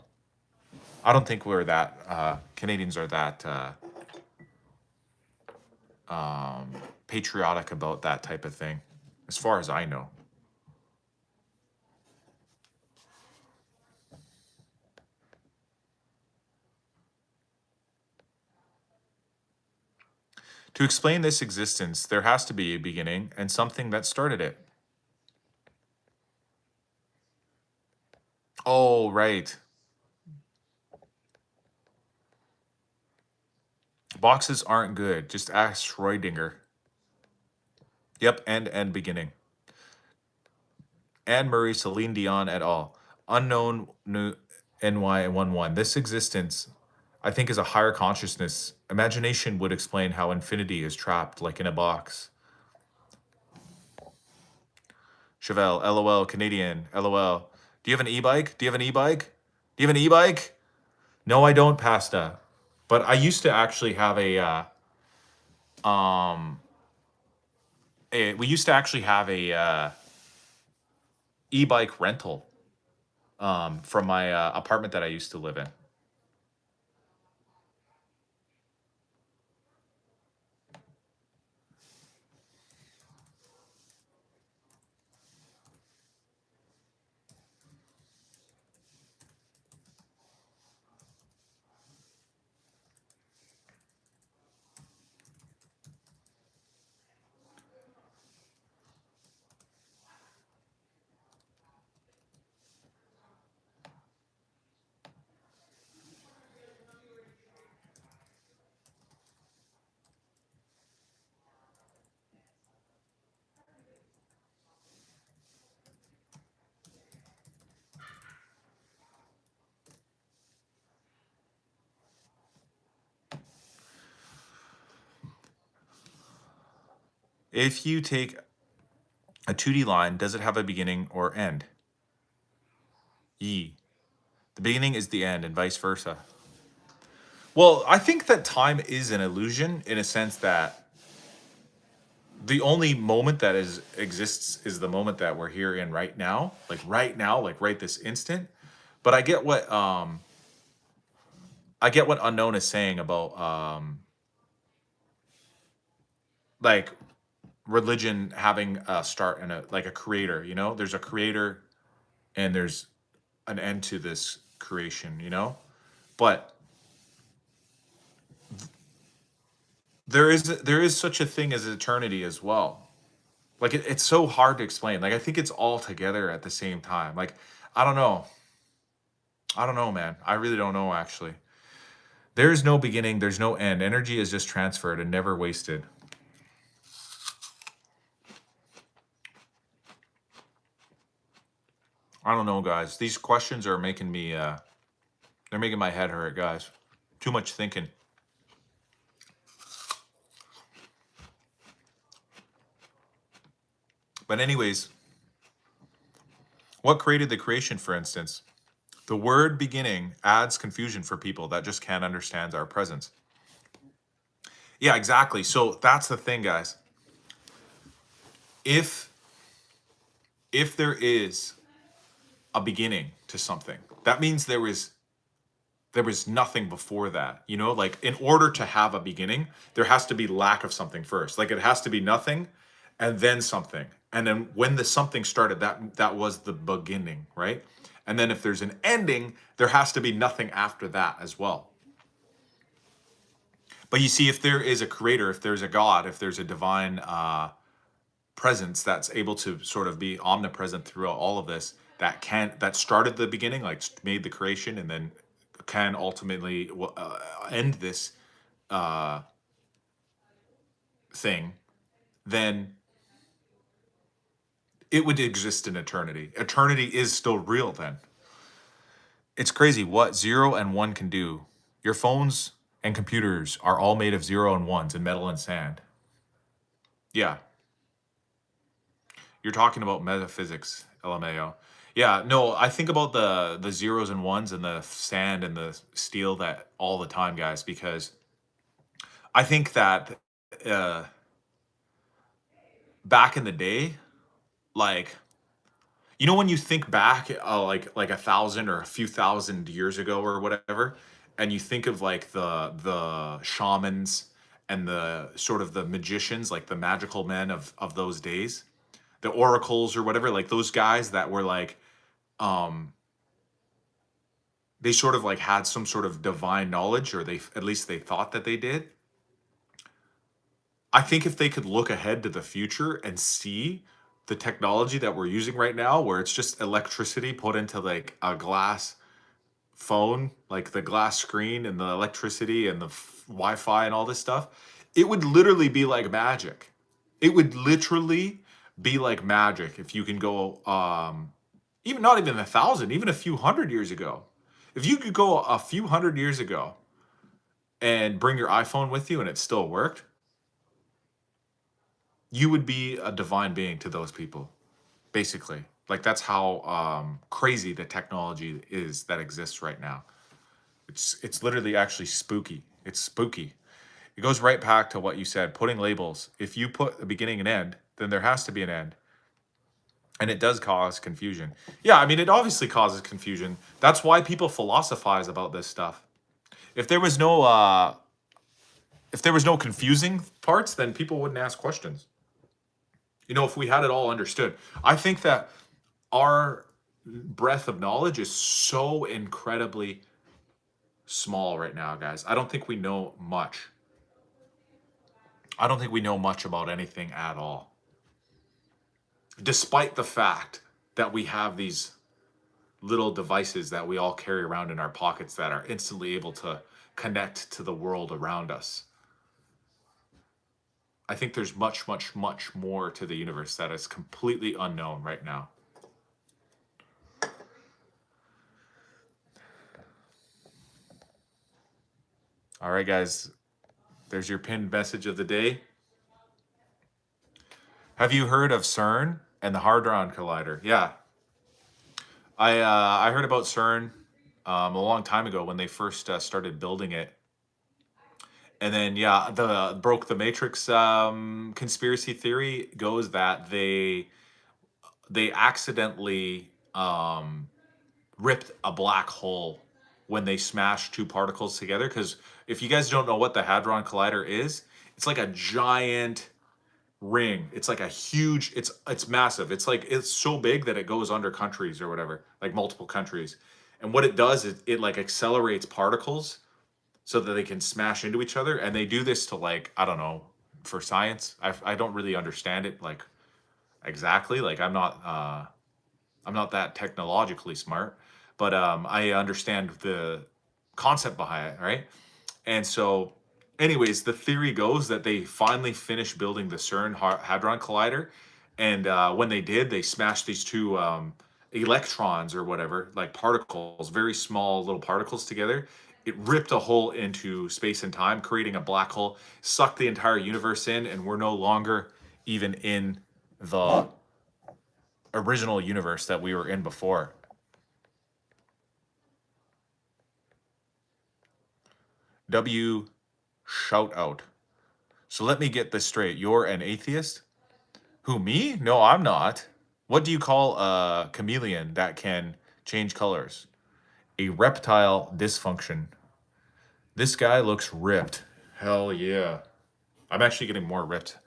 I don't think we're that Canadians are that patriotic about that type of thing, as far as I know. To explain this existence, there has to be a beginning and something that started it. Oh, right. Boxes aren't good. Just ask Schrodinger. Yep, end beginning. Anne Murray, Celine Dion et al. Unknown new NY11. This existence, I think, is a higher consciousness. Imagination would explain how infinity is trapped like in a box. Chevelle, LOL, Canadian, LOL. Do you have an e-bike? Do you have an e-bike? Do you have an e-bike? No, I don't, Pasta. But I used to actually have we used to actually have a e-bike rental from my apartment that I used to live in. If you take a 2D line, does it have a beginning or end? E. The beginning is the end and vice versa. Well, I think that time is an illusion in a sense that the only moment that exists is the moment that we're here in right now, like right this instant. But I get what Unknown is saying about like religion having a start and a creator, you know? There's a creator and there's an end to this creation, you know? But there is such a thing as eternity as well. Like it's so hard to explain. Like I think it's all together at the same time. Like I don't know. I don't know, man. I really don't know actually. There is no beginning, there's no end. Energy is just transferred and never wasted. I don't know, guys. These questions are making me they're making my head hurt, guys. Too much thinking. But anyways, what created the creation, for instance? The word beginning adds confusion for people that just can't understand our presence. Yeah, exactly. So that's the thing, guys. If there is a beginning to something, that means there was nothing before that. You know, like in order to have a beginning, there has to be lack of something first. Like it has to be nothing and then something. And then when the something started, that was the beginning, right? And then if there's an ending, there has to be nothing after that as well. But you see, if there is a creator, if there's a God, if there's a divine presence that's able to sort of be omnipresent throughout all of this, that started the beginning, like made the creation, and then can ultimately end this uh, thing, then it would exist in eternity. Eternity is still real then. It's crazy what 0 and 1 can do. Your phones and computers are all made of 0 and 1s and metal and sand. Yeah. You're talking about metaphysics, LMAO. Yeah, no, I think about the zeros and ones and the sand and the steel that all the time, guys, because I think that uh, back in the day, like you know when you think back like 1,000 or a few thousand years ago or whatever, and you think of like the shamans and the sort of the magicians, like the magical men of those days, the oracles or whatever, like those guys that were like um they sort of like had some sort of divine knowledge, or they at least they thought that they did. I think if they could look ahead to the future and see the technology that we're using right now, where it's just electricity put into like a glass phone, like the glass screen and the electricity and the Wi-Fi and all this stuff, it would literally be like magic. It would literally be like magic if you can go even not even 1,000, even a few hundred years ago. If you could go a few hundred years ago and bring your iPhone with you and it still worked, you would be a divine being to those people, basically. Like that's how crazy the technology is that exists right now. It's literally actually spooky. It's spooky. It goes right back to what you said, putting labels. If you put a beginning and end, then there has to be an end. And it does cause confusion. Yeah, I mean, it obviously causes confusion. That's why people philosophize about this stuff. If there was no confusing parts, then people wouldn't ask questions. You know, if we had it all understood. I think that our breadth of knowledge is so incredibly small right now, guys. I don't think we know much. I don't think we know much about anything at all. Despite the fact that we have these little devices that we all carry around in our pockets that are instantly able to connect to the world around us. I think there's much, much, much more to the universe that is completely unknown right now. All right, guys. There's your pinned message of the day. Have you heard of CERN and the Hadron Collider? Yeah, I heard about CERN a long time ago when they first started building it, and then yeah, the broke the Matrix conspiracy theory goes that they accidentally ripped a black hole when they smashed two particles together. Because if you guys don't know what the Hadron Collider is, it's like a giant ring. It's like a huge. It's massive. It's like it's so big that it goes under countries or whatever, like multiple countries. And what it does is it like accelerates particles so that they can smash into each other. And they do this to like I don't know for science. I don't really understand it like exactly. Like I'm not that technologically smart, but I understand the concept behind it, right? And so, anyways, the theory goes that they finally finished building the CERN Hadron Collider, and when they did, they smashed these two electrons or whatever, like particles, very small little particles together. It ripped a hole into space and time, creating a black hole, sucked the entire universe in, and we're no longer even in the original universe that we were in before. W shout out. So let me get this straight. You're an atheist? Who, me? No, I'm not. What do you call a chameleon that can change colors? A reptile dysfunction. This guy looks ripped. Hell yeah. I'm actually getting more ripped.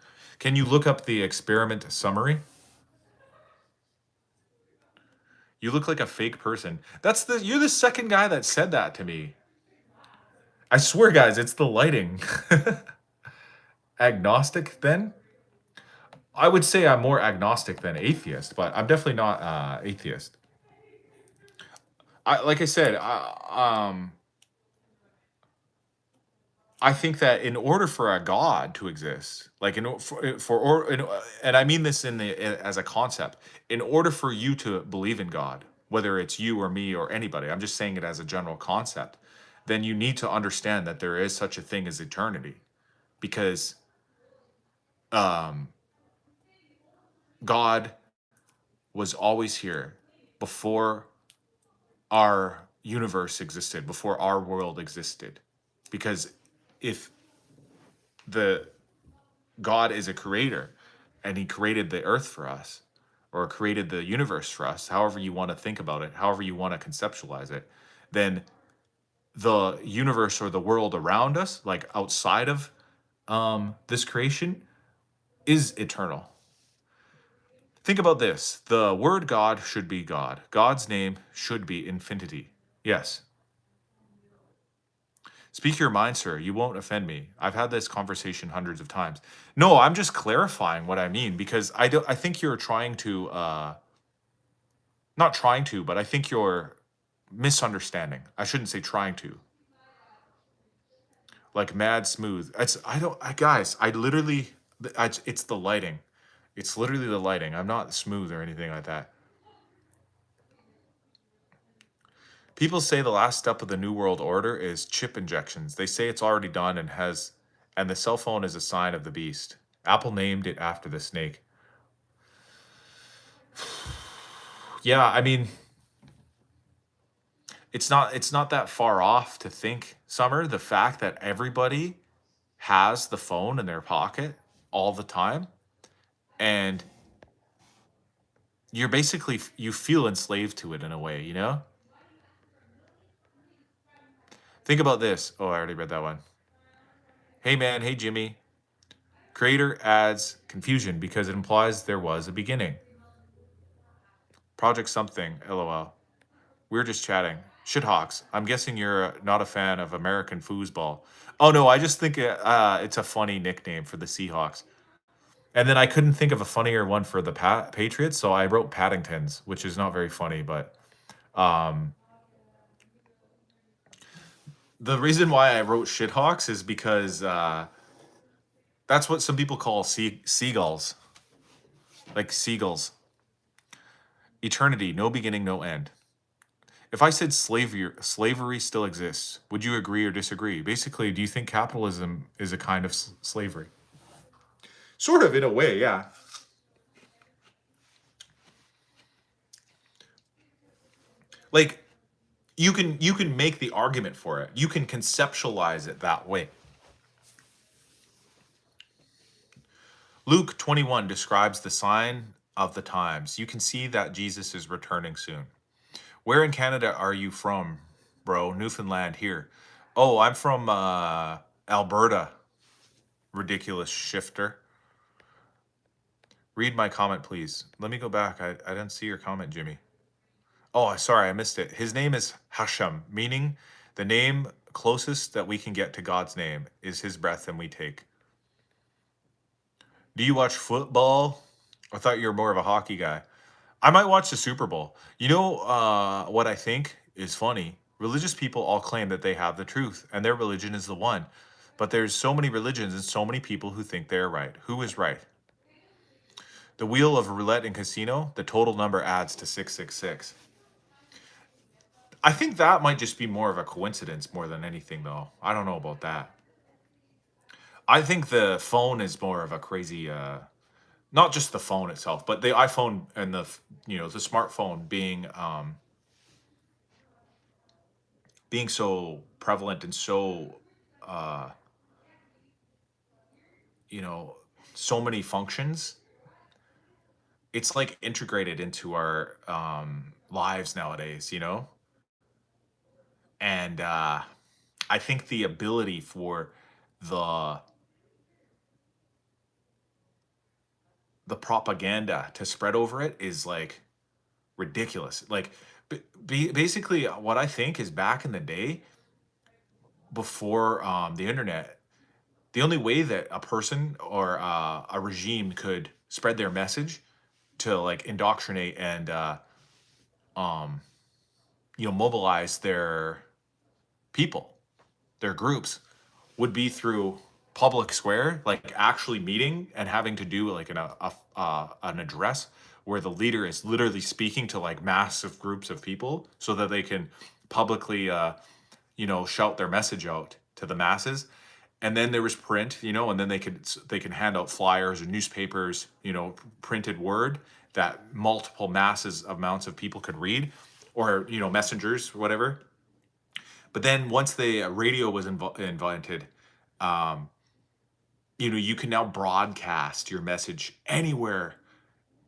Can you look up the experiment summary? You look like a fake person. You're the second guy that said that to me. I swear, guys, it's the lighting. Agnostic, then? I would say I'm more agnostic than atheist, but I'm definitely not atheist. Like I said, I think that in order for a God to exist, like and I mean this as a concept, in order for you to believe in God, whether it's you or me or anybody, I'm just saying it as a general concept, then you need to understand that there is such a thing as eternity, because um, God was always here before our universe existed, before our world existed. Because if the God is a creator and he created the earth for us or created the universe for us, however you want to think about it, however you want to conceptualize it, then the universe or the world around us, like outside of this creation, is eternal. Think about this. The word God should be God. God's name should be infinity. Yes. Speak your mind, sir. You won't offend me. I've had this conversation hundreds of times. No, I'm just clarifying what I mean, because I think you're trying to not trying to, but I think you're misunderstanding. I shouldn't say trying to. Like mad smooth. Guys, I literally it's the lighting. It's literally the lighting. I'm not smooth or anything like that. People say the last step of the New World Order is chip injections. They say it's already done and the cell phone is a sign of the beast. Apple named it after the snake. Yeah, I mean, it's not that far off to think, Summer, the fact that everybody has the phone in their pocket all the time, and you're basically you feel enslaved to it in a way, you know? Think about this. Oh, I already read that one. Hey man, hey Jimmy. Creator adds confusion because it implies there was a beginning. Project something, lol. We're just chatting. Shithawks, I'm guessing you're not a fan of American foosball. Oh no, I just think it's a funny nickname for the Seahawks. And then I couldn't think of a funnier one for the Patriots, so I wrote Paddingtons, which is not very funny, but um, the reason why I wrote Shithawks is because that's what some people call seagulls. Like seagulls. Eternity, no beginning, no end. If I said slavery still exists, would you agree or disagree? Basically, do you think capitalism is a kind of slavery? Sort of, in a way, yeah. Like you can make the argument for it. You can conceptualize it that way. Luke 21 describes the sign of the times. You can see that Jesus is returning soon. Where in Canada are you from, bro? Newfoundland here. Oh, I'm from Alberta. Ridiculous shifter. Read my comment, please. Let me go back. I didn't see your comment, Jimmy. Oh, sorry, I missed it. His name is Hashem, meaning the name closest that we can get to God's name is his breath and we take. Do you watch football? I thought you were more of a hockey guy. I might watch the Super Bowl. You know what I think is funny? Religious people all claim that they have the truth and their religion is the one. But there's so many religions and so many people who think they're right. Who is right? The wheel of roulette in casino, the total number adds to 666. I think that might just be more of a coincidence more than anything, though. I don't know about that. I think the phone is more of a crazy, not just the phone itself, but the iPhone and the smartphone being so prevalent and so, uh, you know, so many functions. It's like integrated into our lives nowadays, and I think the ability for the the propaganda to spread over it is like ridiculous. Like basically what I think is back in the day before the internet, the only way that a person or a regime could spread their message to like indoctrinate and um, mobilize their people, their groups, would be through public square, like actually meeting and having to do like an address where the leader is literally speaking to like massive groups of people so that they can publicly shout their message out to the masses. And then there was print, and then they can hand out flyers or newspapers, printed word that multiple masses amounts of people could read, or messengers or whatever. But then once the radio was invented, um, you can now broadcast your message anywhere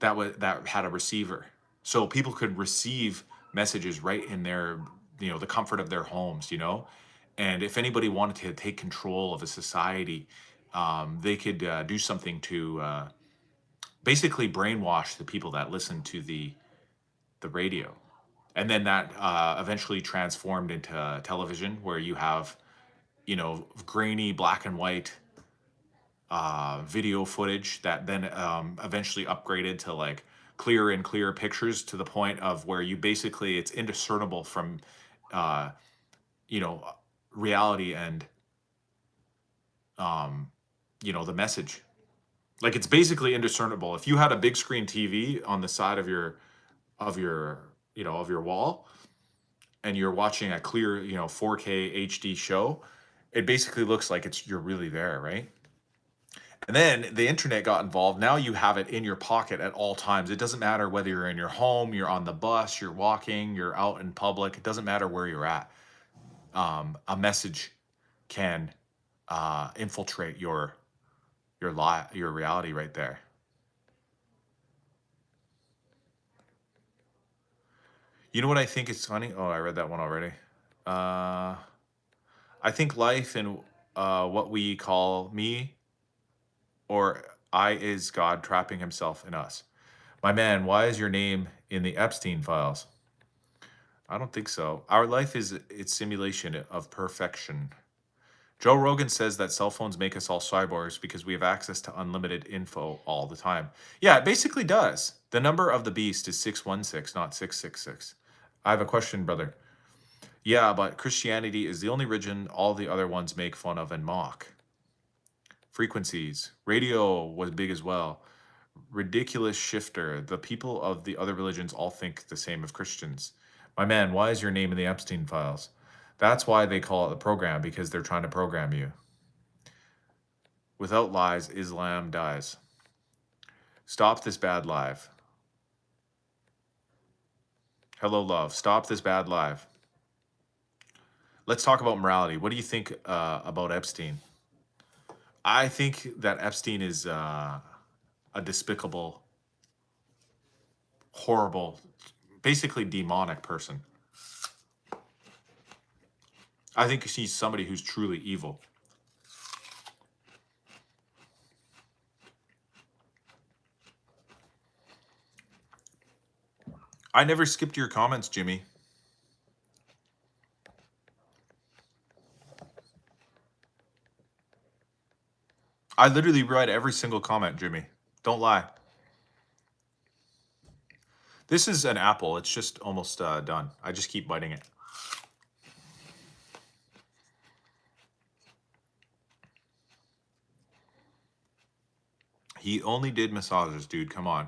that had a receiver, so people could receive messages right in their the comfort of their homes. And if anybody wanted to take control of a society, they could do something to basically brainwash the people that listen to the radio. And then that eventually transformed into television, where you have grainy black and white video footage that then eventually upgraded to like clearer and clearer pictures, to the point of where it's indiscernible from uh, you know reality and um, the message. Like, it's basically indiscernible. If you had a big screen TV on the side of your wall, and you're watching a clear 4K HD show, it basically looks like you're really there, right? And then the internet got involved. Now you have it in your pocket at all times. It doesn't matter whether you're in your home, you're on the bus, you're walking, you're out in public. It doesn't matter where you're at. A message can infiltrate your reality right there. You know what I think is funny? Oh, I read that one already. Uh, I think life and what we call me or I is God trapping himself in us. My man, why is your name in the Epstein files? I don't think so. Our life is its simulation of perfection. Joe Rogan says that cell phones make us all cyborgs because we have access to unlimited info all the time. Yeah, it basically does. The number of the beast is 616, not 666. I have a question, brother. Yeah, but Christianity is the only religion all the other ones make fun of and mock. Frequencies. Radio was big as well. Ridiculous shifter. The people of the other religions all think the same of Christians. My man, why is your name in the Epstein files? That's why they call it the program, because they're trying to program you. Without lies, Islam dies. Stop this bad life. Hello, love. Stop this bad live. Let's talk about morality. What do you think about Epstein? I think that Epstein is a despicable, horrible, basically demonic person. I think he's somebody who's truly evil. I never skipped your comments, Jimmy. I literally read every single comment, Jimmy. Don't lie. This is an apple. It's just almost done. I just keep biting it. He only did massages, dude. Come on.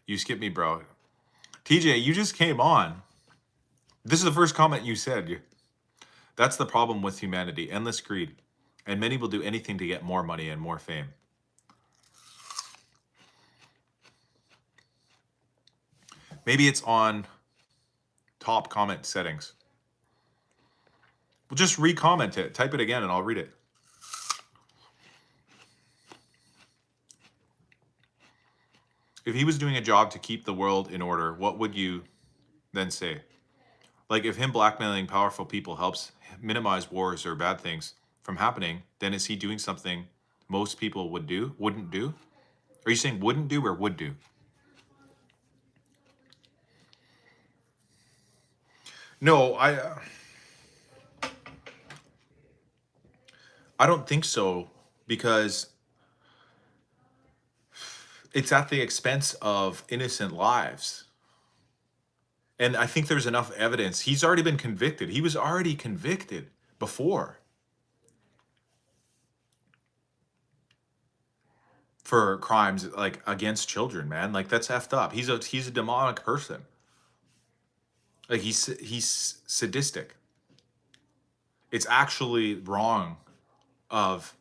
You skipped me, bro. TJ, you just came on. This is the first comment you said. That's the problem with humanity. Endless greed. And many will do anything to get more money and more fame. Maybe it's on top comment settings. Well, just re-comment it. Type it again and I'll read it. If he was doing a job to keep the world in order, what would you then say? Like, if him blackmailing powerful people helps minimize wars or bad things from happening, then is he doing something most people wouldn't do? Are you saying wouldn't do or would do? No, I don't think so, because it's at the expense of innocent lives. And I think there's enough evidence. He's already been convicted. He was already convicted before for crimes like against children, man. Like, that's effed up. He's a demonic person. Like, he's sadistic. It's actually wrong of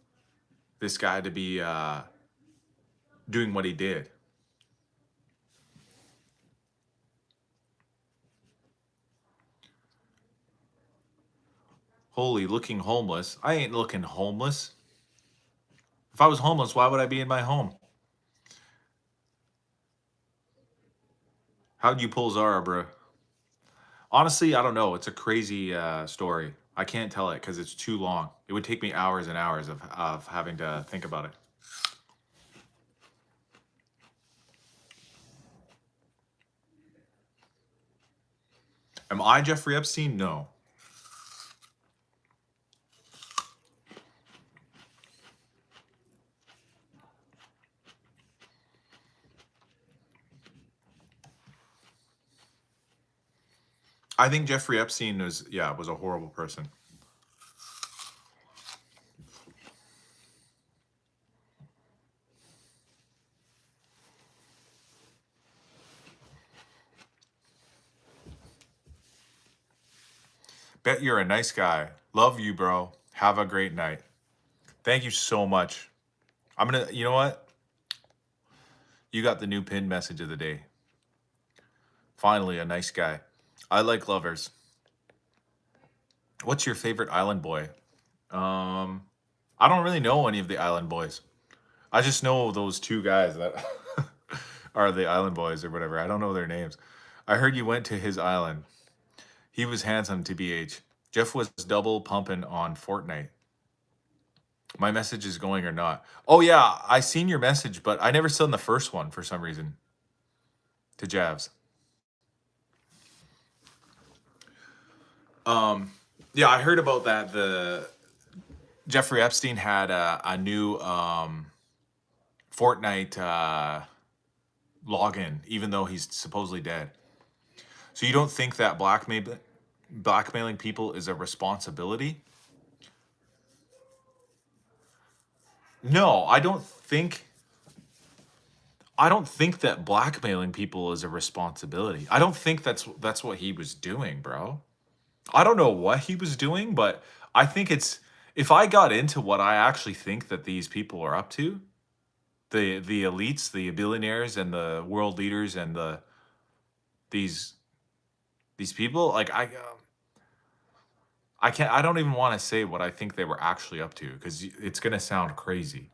this guy to be doing what he did. Holy, looking homeless. I ain't looking homeless. If I was homeless, why would I be in my home? How'd you pull Zara, bro? Honestly, I don't know. It's a crazy story. I can't tell it because it's too long. It would take me hours and hours of having to think about it. Am I Jeffrey Epstein? No. I think Jeffrey Epstein was a horrible person. Bet you're a nice guy. Love you, bro. Have a great night. Thank you so much. You know what? You got the new pinned message of the day. Finally, a nice guy. I like lovers. What's your favorite island boy? I don't really know any of the island boys. I just know those two guys that are the island boys or whatever. I don't know their names. I heard you went to his island. He was handsome to BH. Jeff was double pumping on Fortnite. My message is going or not? Oh yeah, I seen your message, but I never seen the first one for some reason. To Javs. Yeah, I heard about that. The Jeffrey Epstein had a new Fortnite login, even though he's supposedly dead. So you don't think that blackmailing people is a responsibility? No, I don't think that blackmailing people is a responsibility. I don't think that's what he was doing, bro. I don't know what he was doing, but I think if I got into what I actually think that these people are up to, the elites, the billionaires and the world leaders and these These people, like, I can't. I don't even want to say what I think they were actually up to because it's gonna sound crazy.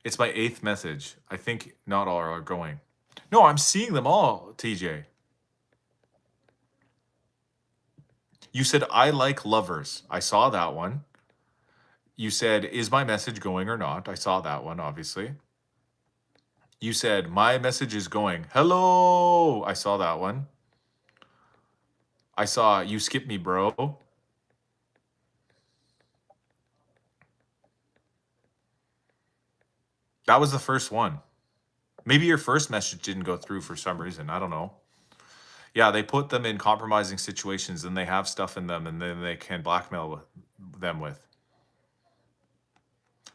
It's my 8th message. I think not all are going. No, I'm seeing them all, TJ. You said I like lovers. I saw that one. You said, is my message going or not? I saw that one, obviously. You said, my message is going. Hello. I saw that one. I saw you skip me, bro. That was the first one. Maybe your first message didn't go through for some reason. I don't know. Yeah, they put them in compromising situations and they have stuff in them and then they can blackmail them with.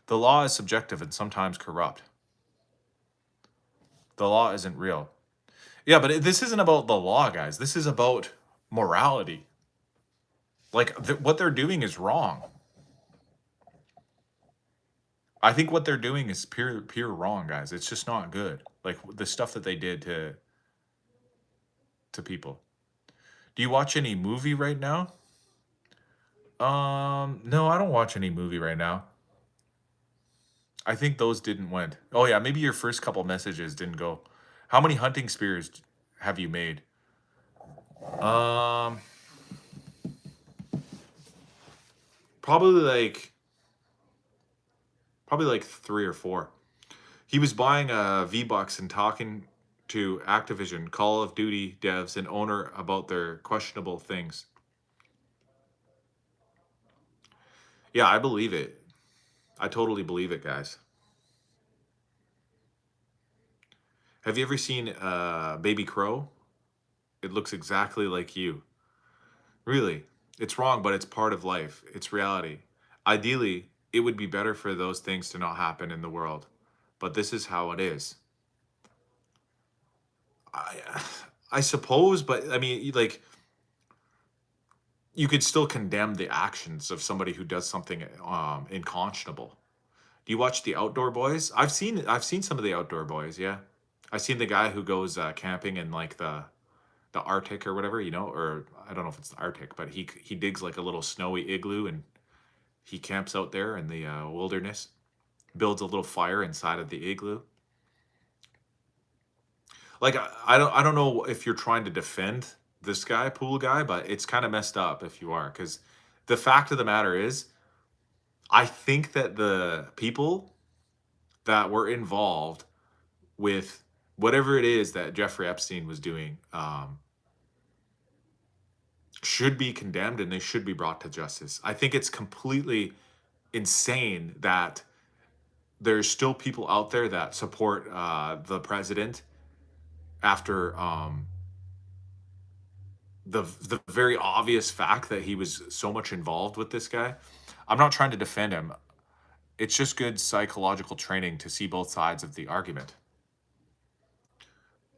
The law is subjective and sometimes corrupt. The law isn't real. Yeah, but this isn't about the law, guys. This is about morality. Like, what they're doing is wrong. I think what they're doing is pure wrong, guys. It's just not good. Like, the stuff that they did to people. Do you watch any movie right now? No, I don't watch any movie right now. I think those didn't went. Oh yeah, maybe your first couple messages didn't go. How many hunting spears have you made? Um, probably like 3 or 4. He was buying V-Bucks and talking to Activision, Call of Duty devs, and owner about their questionable things. Yeah, I believe it. I totally believe it, guys. Have you ever seen Baby Crow? It looks exactly like you. Really, it's wrong, but it's part of life. It's reality. Ideally, it would be better for those things to not happen in the world, but this is how it is. I, I suppose, but I mean, like, you could still condemn the actions of somebody who does something unconscionable. Do you watch the Outdoor Boys? I've seen some of the Outdoor Boys. Yeah, I've seen the guy who goes camping in like the Arctic or whatever, or I don't know if it's the Arctic, but he digs like a little snowy igloo and he camps out there in the wilderness, builds a little fire inside of the igloo. Like I don't know if you're trying to defend this guy, pool guy, but it's kind of messed up if you are, because the fact of the matter is, I think that the people that were involved with whatever it is that Jeffrey Epstein was doing should be condemned and they should be brought to justice. I think it's completely insane that there's still people out there that support the president after the very obvious fact that he was so much involved with this guy. I'm not trying to defend him. It's just good psychological training to see both sides of the argument.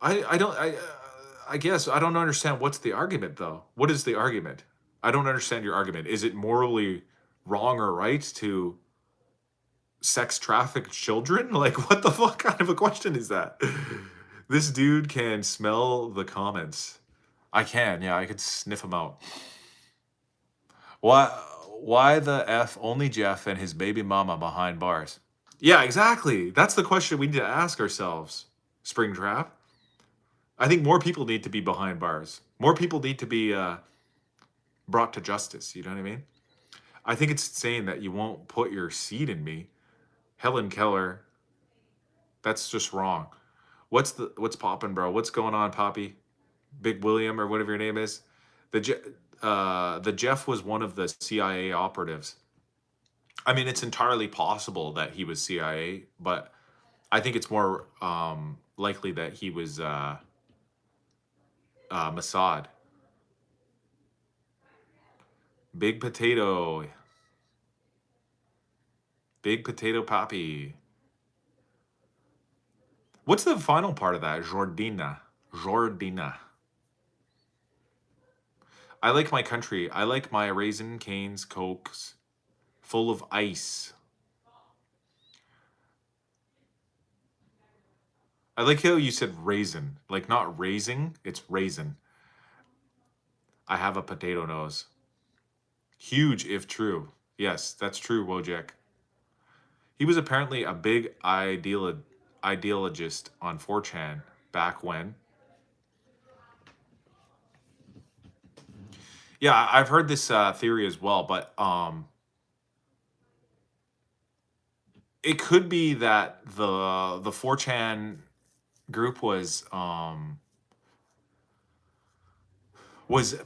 I guess I don't understand what's the argument though. What is the argument? I don't understand your argument. Is it morally wrong or right to sex traffic children? Like, what the fuck kind of a question is that? This dude can smell the comments. I can, yeah, I could sniff them out. Why why the F only Jeff and his baby mama behind bars? Yeah, exactly. That's the question we need to ask ourselves, Springtrap. I think more people need to be behind bars. More people need to be brought to justice. You know what I mean? I think it's insane that you won't put your seed in me. Helen Keller, that's just wrong. What's poppin', bro? What's going on, Poppy? Big William or whatever your name is. The Jeff was one of the CIA operatives. I mean, it's entirely possible that he was CIA, but I think it's more likely that he was Mossad. Big potato. Big potato Poppy. What's the final part of that? Jordina. Jordina. I like my country. I like my Raisin Canes Cokes full of ice. I like how you said raisin. Like, not raising, it's raisin. I have a potato nose. Huge if true. Yes, that's true, Wojek. He was apparently a big ideologist on 4chan back when. Yeah, I've heard this theory as well, but it could be that the 4chan group was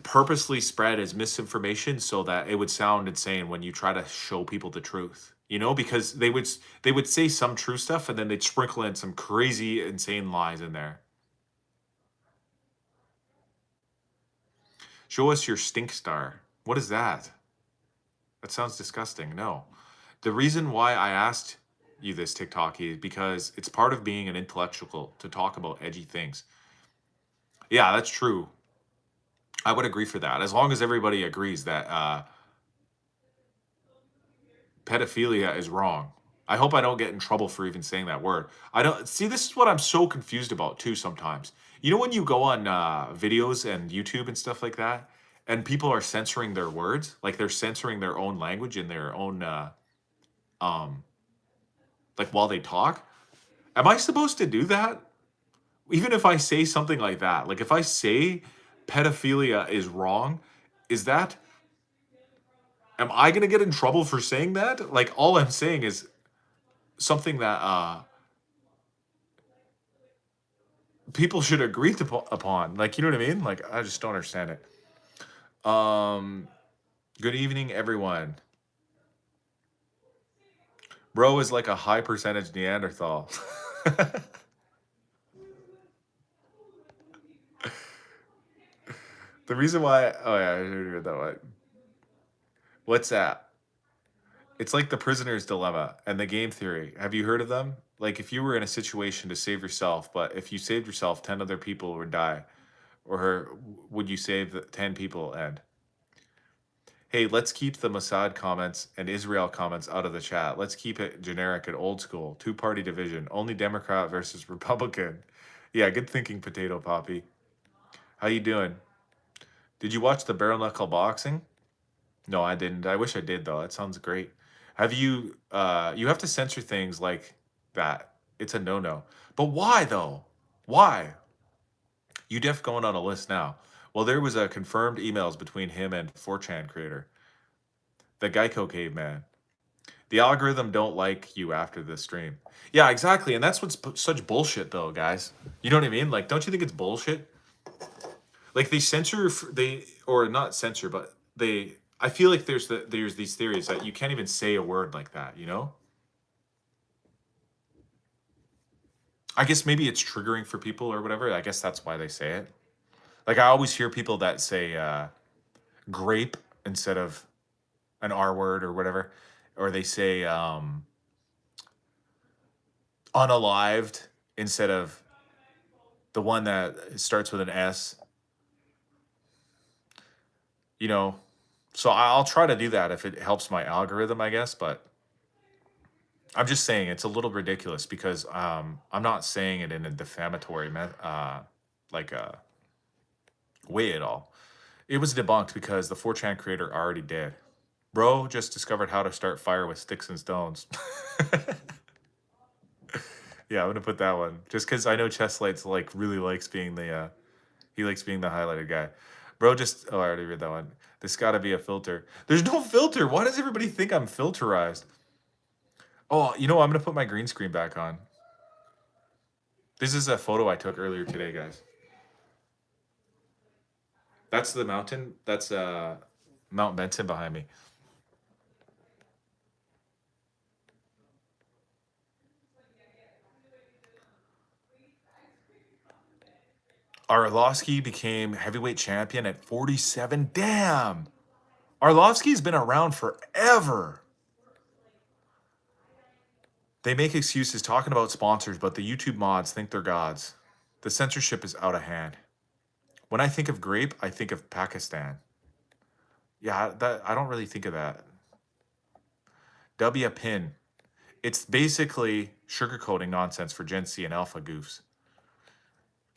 purposely spread as misinformation so that it would sound insane when you try to show people the truth. You know, because they would say some true stuff and then they'd sprinkle in some crazy insane lies in there. Show us your stink star. What is that? That sounds disgusting. No. The reason why I asked you this, TikToky, is because it's part of being an intellectual to talk about edgy things. Yeah, that's true. I would agree for that. As long as everybody agrees that pedophilia is wrong. I hope I don't get in trouble for even saying that word. I don't see. This is what I'm so confused about too. Sometimes, you know, when you go on videos and YouTube and stuff like that, and people are censoring their words, like they're censoring their own language and their own, um, like while they talk. Am I supposed to do that? Even if I say something like that, like if I say pedophilia is wrong, is that am I gonna get in trouble for saying that? Like all I'm saying is something that people should agree upon. Like, you know what I mean? Like, I just don't understand it. Good evening, everyone. Bro is like a high percentage Neanderthal. The reason why, oh yeah, I heard that one. What's that? It's like the prisoner's dilemma and the game theory. Have you heard of them? Like, if you were in a situation to save yourself, but if you saved yourself, 10 other people would die. Or would you save the 10 people and hey, let's keep the Mossad comments and Israel comments out of the chat. Let's keep it generic and old school. Two-party division. Only Democrat versus Republican. Yeah, good thinking, Potato Poppy. How you doing? Did you watch the bare knuckle boxing? No, I didn't. I wish I did though. That sounds great. Have you you have to censor things like that. It's a no-no. But why though? Why? You def going on a list now. Well, there was a confirmed emails between him and 4chan creator, the Geico caveman. The algorithm don't like you after the stream. Yeah, exactly. And that's what's such bullshit though, guys. You know what I mean? Like, don't you think it's bullshit? Like they censor, they, or not censor, but they, I feel like there's these theories that you can't even say a word like that, you know? I guess maybe it's triggering for people or whatever. I guess that's why they say it. Like I always hear people that say grape instead of an R word or whatever, or they say unalived instead of the one that starts with an S. You know, so I'll try to do that if it helps my algorithm, I guess. But I'm just saying it's a little ridiculous because I'm not saying it in a defamatory like way at all. It was debunked because the 4chan creator already did. Bro just discovered how to start fire with sticks and stones. Yeah, I'm gonna put that one just because I know Chesslights like really likes being the he likes being the highlighted guy. Bro just oh I already read that one. There's gotta be a filter. There's no filter. Why does everybody think I'm filterized? Oh, you know, I'm gonna put my green screen back on. This is a photo I took earlier today, guys. That's the mountain. That's Mount Benson behind me. Arlovsky became heavyweight champion at 47. Damn. Arlovsky's been around forever. They make excuses talking about sponsors, but the YouTube mods think they're gods. The censorship is out of hand. When I think of grape, I think of Pakistan. Yeah, that I don't really think of that. W pin. It's basically sugarcoating nonsense for Gen C and Alpha goofs.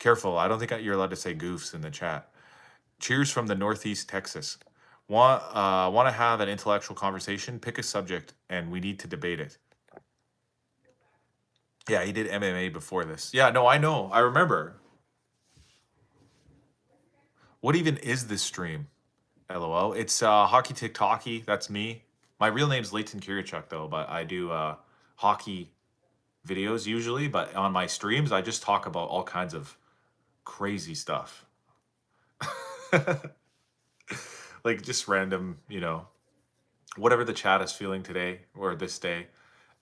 Careful, I don't think you're allowed to say goofs in the chat. Cheers from the Northeast Texas. Want to have an intellectual conversation? Pick a subject, and we need to debate it. Yeah, he did MMA before this. Yeah, no, I know. I remember. What even is this stream? LOL. It's HockeyTikTockey. That's me. My real name's Leighton Kirichuk, though, but I do hockey videos usually. But on my streams, I just talk about all kinds of crazy stuff. Like just random, whatever the chat is feeling today or this day.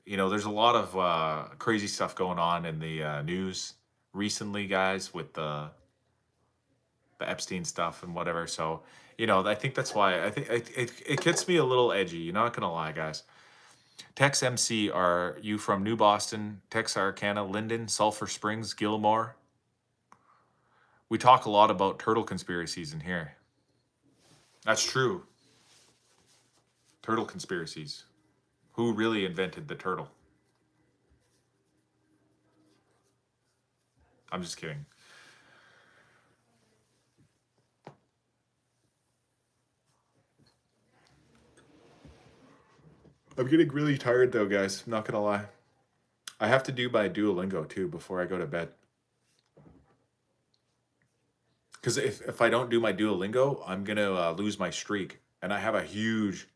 There's a lot of crazy stuff going on in the news recently, guys, with the Epstein stuff and whatever. So, I think that's why I think it gets me a little edgy. You're not gonna lie, guys. Tex MC, are you from New Boston, Texarkana, Linden, Sulphur Springs, Gilmore? We talk a lot about turtle conspiracies in here. That's true. Turtle conspiracies. Who really invented the turtle? I'm just kidding. I'm getting really tired though, guys. I'm not gonna lie. I have to do my Duolingo too before I go to bed. Because if I don't do my Duolingo, I'm gonna lose my streak. And I have a huge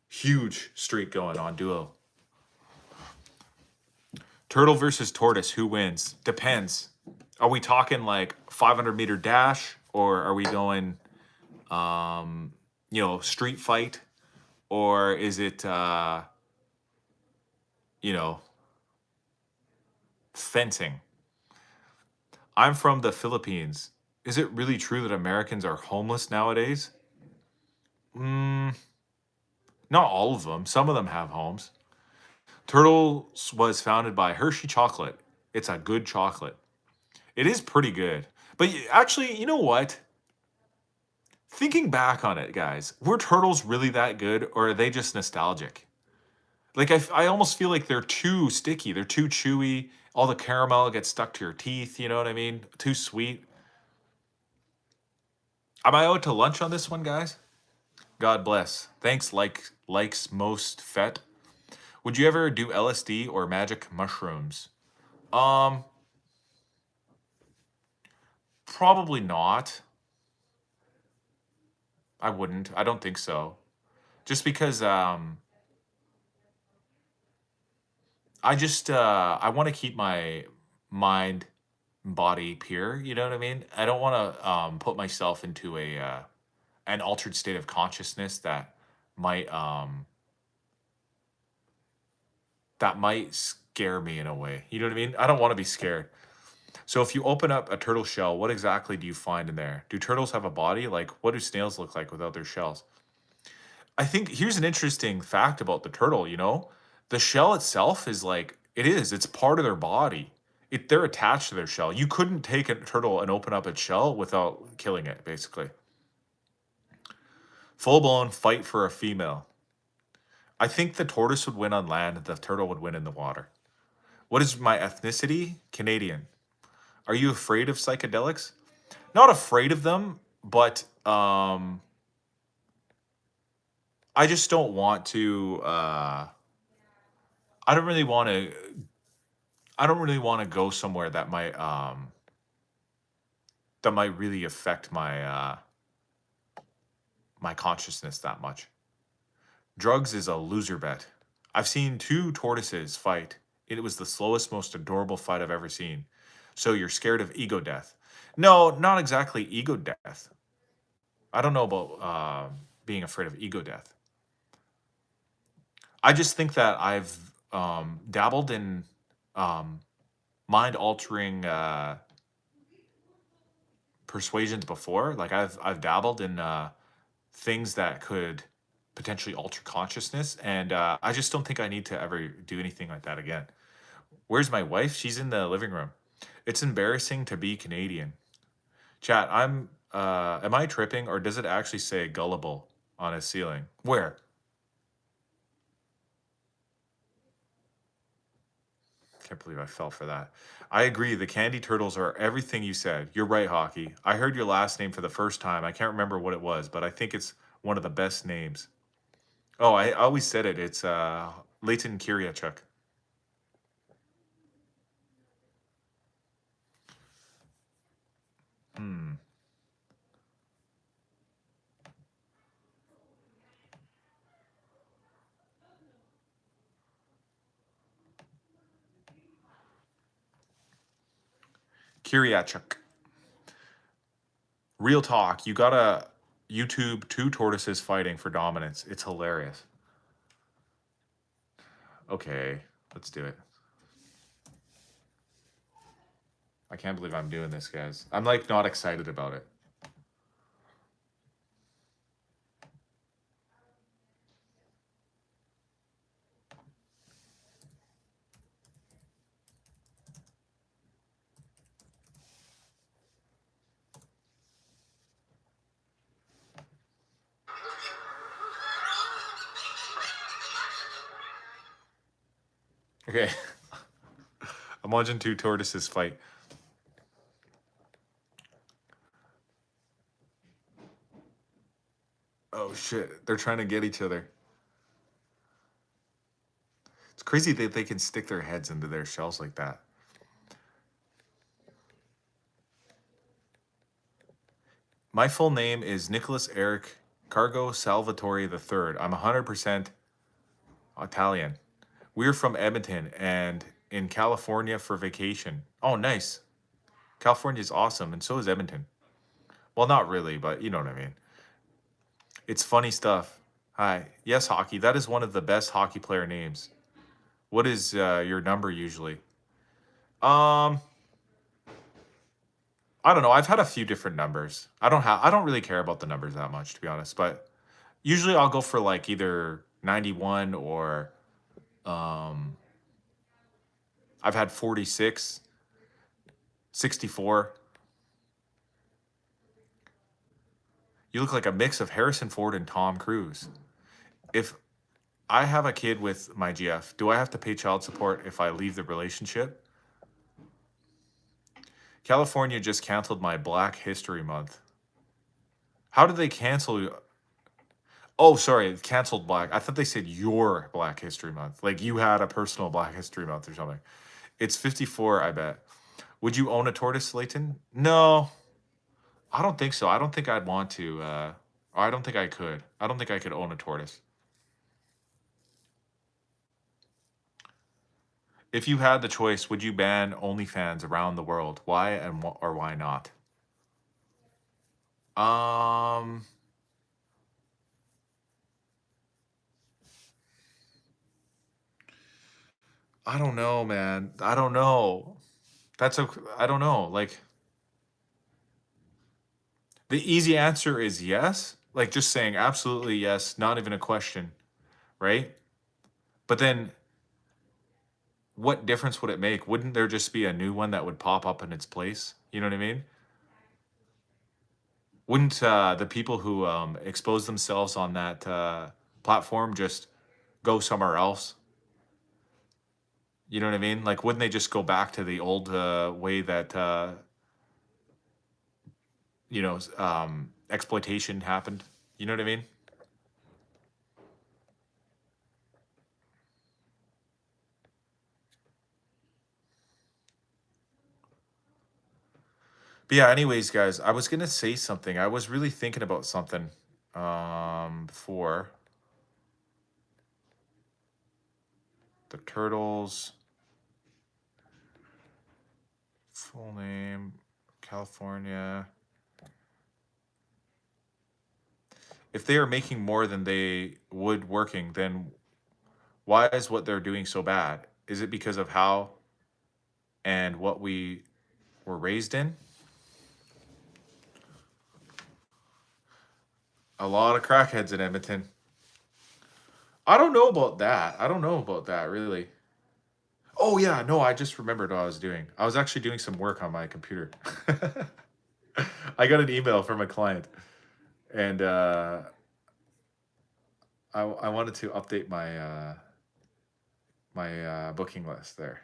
streak going on Duo. Turtle versus tortoise, who wins? Depends. Are we talking like 500-meter dash, or are we going, street fight, or is it, fencing? I'm from the Philippines. Is it really true that Americans are homeless nowadays? Not all of them. Some of them have homes. Turtles was founded by Hershey Chocolate. It's a good chocolate. It is pretty good. But actually, you know what? Thinking back on it, guys, were turtles really that good, or are they just nostalgic? Like, I almost feel like they're too sticky. They're too chewy. All the caramel gets stuck to your teeth. You know what I mean? Too sweet. Am I out to lunch on this one, guys? God bless. Thanks, likes most fet. Would you ever do LSD or magic mushrooms? Probably not. I wouldn't. I don't think so. Just because I want to keep my mind body pure, you know what I mean? I don't want to put myself into an altered state of consciousness that might scare me in a way. You know what I mean? I don't want to be scared. So if you open up a turtle shell, what exactly do you find in there? Do turtles have a body? Like, what do snails look like without their shells? I think here's an interesting fact about the turtle, the shell itself is like, it's part of their body. They're attached to their shell. You couldn't take a turtle and open up its shell without killing it, basically. Full-blown fight for a female. I think the tortoise would win on land, the turtle would win in the water. What is my ethnicity? Canadian. Are you afraid of psychedelics? Not afraid of them, but I just don't want to I don't really want to go somewhere that might really affect my my consciousness that much. Drugs is a loser bet. I've seen 2 tortoises fight. It was the slowest, most adorable fight I've ever seen. So you're scared of ego death? No, not exactly ego death. I don't know about being afraid of ego death. I just think that I've dabbled in mind-altering persuasions before. Like I've dabbled in things that could potentially alter consciousness, and I just don't think I need to ever do anything like that again. Where's my wife? She's in the living room. It's embarrassing to be Canadian. Chat, am I tripping, or does it actually say gullible on his ceiling? Where? Can't believe I fell for that. I agree. The candy turtles are everything you said. You're right, Hockey. I heard your last name for the first time. I can't remember what it was, but I think it's one of the best names. Oh, I always said it. It's Leighton Kiriachuk. Hmm. Kiriachuk. Real talk. You gotta YouTube two tortoises fighting for dominance. It's hilarious. Okay, let's do it. I can't believe I'm doing this, guys. I'm like not excited about it. Okay. I'm watching two tortoises fight. Oh shit, they're trying to get each other. It's crazy that they can stick their heads into their shells like that. My full name is Nicholas Eric Cargo Salvatore III. I'm 100% Italian. We're from Edmonton and in California for vacation. Oh, nice. California is awesome, and so is Edmonton. Well, not really, but you know what I mean. It's funny stuff. Hi. Yes, hockey. That is one of the best hockey player names. What is your number usually? Um, I don't know. I've had a few different numbers. I don't really care about the numbers that much, to be honest. But usually I'll go for like either 91 or um, I've had 46, 64. You look like a mix of Harrison Ford and Tom Cruise. If I have a kid with my GF, do I have to pay child support if I leave the relationship? California just canceled my Black History Month. How did they cancel? Oh, sorry, canceled Black. I thought they said your Black History Month. Like you had a personal Black History Month or something. It's 54, I bet. Would you own a tortoise, Leighton? No, I don't think so. I don't think I'd want to. I don't think I could. I don't think I could own a tortoise. If you had the choice, would you ban OnlyFans around the world? Why and or why not? Um, I don't know, man. I don't know. That's a. I don't know. Like the easy answer is yes. Like just saying absolutely yes, not even a question, right? But then what difference would it make? Wouldn't there just be a new one that would pop up in its place? You know what I mean? Wouldn't the people who expose themselves on that platform just go somewhere else? You know what I mean? Like, wouldn't they just go back to the old way that exploitation happened? You know what I mean? But yeah. Anyways, guys, I was gonna say something. I was really thinking about something before the turtles. Full name, California. If they are making more than they would working, then why is what they're doing so bad? Is it because of how and what we were raised in? A lot of crackheads in Edmonton. I don't know about that. I don't know about that really. Oh yeah, no, I just remembered what I was doing. I was actually doing some work on my computer. I got an email from a client, and I wanted to update my booking list there.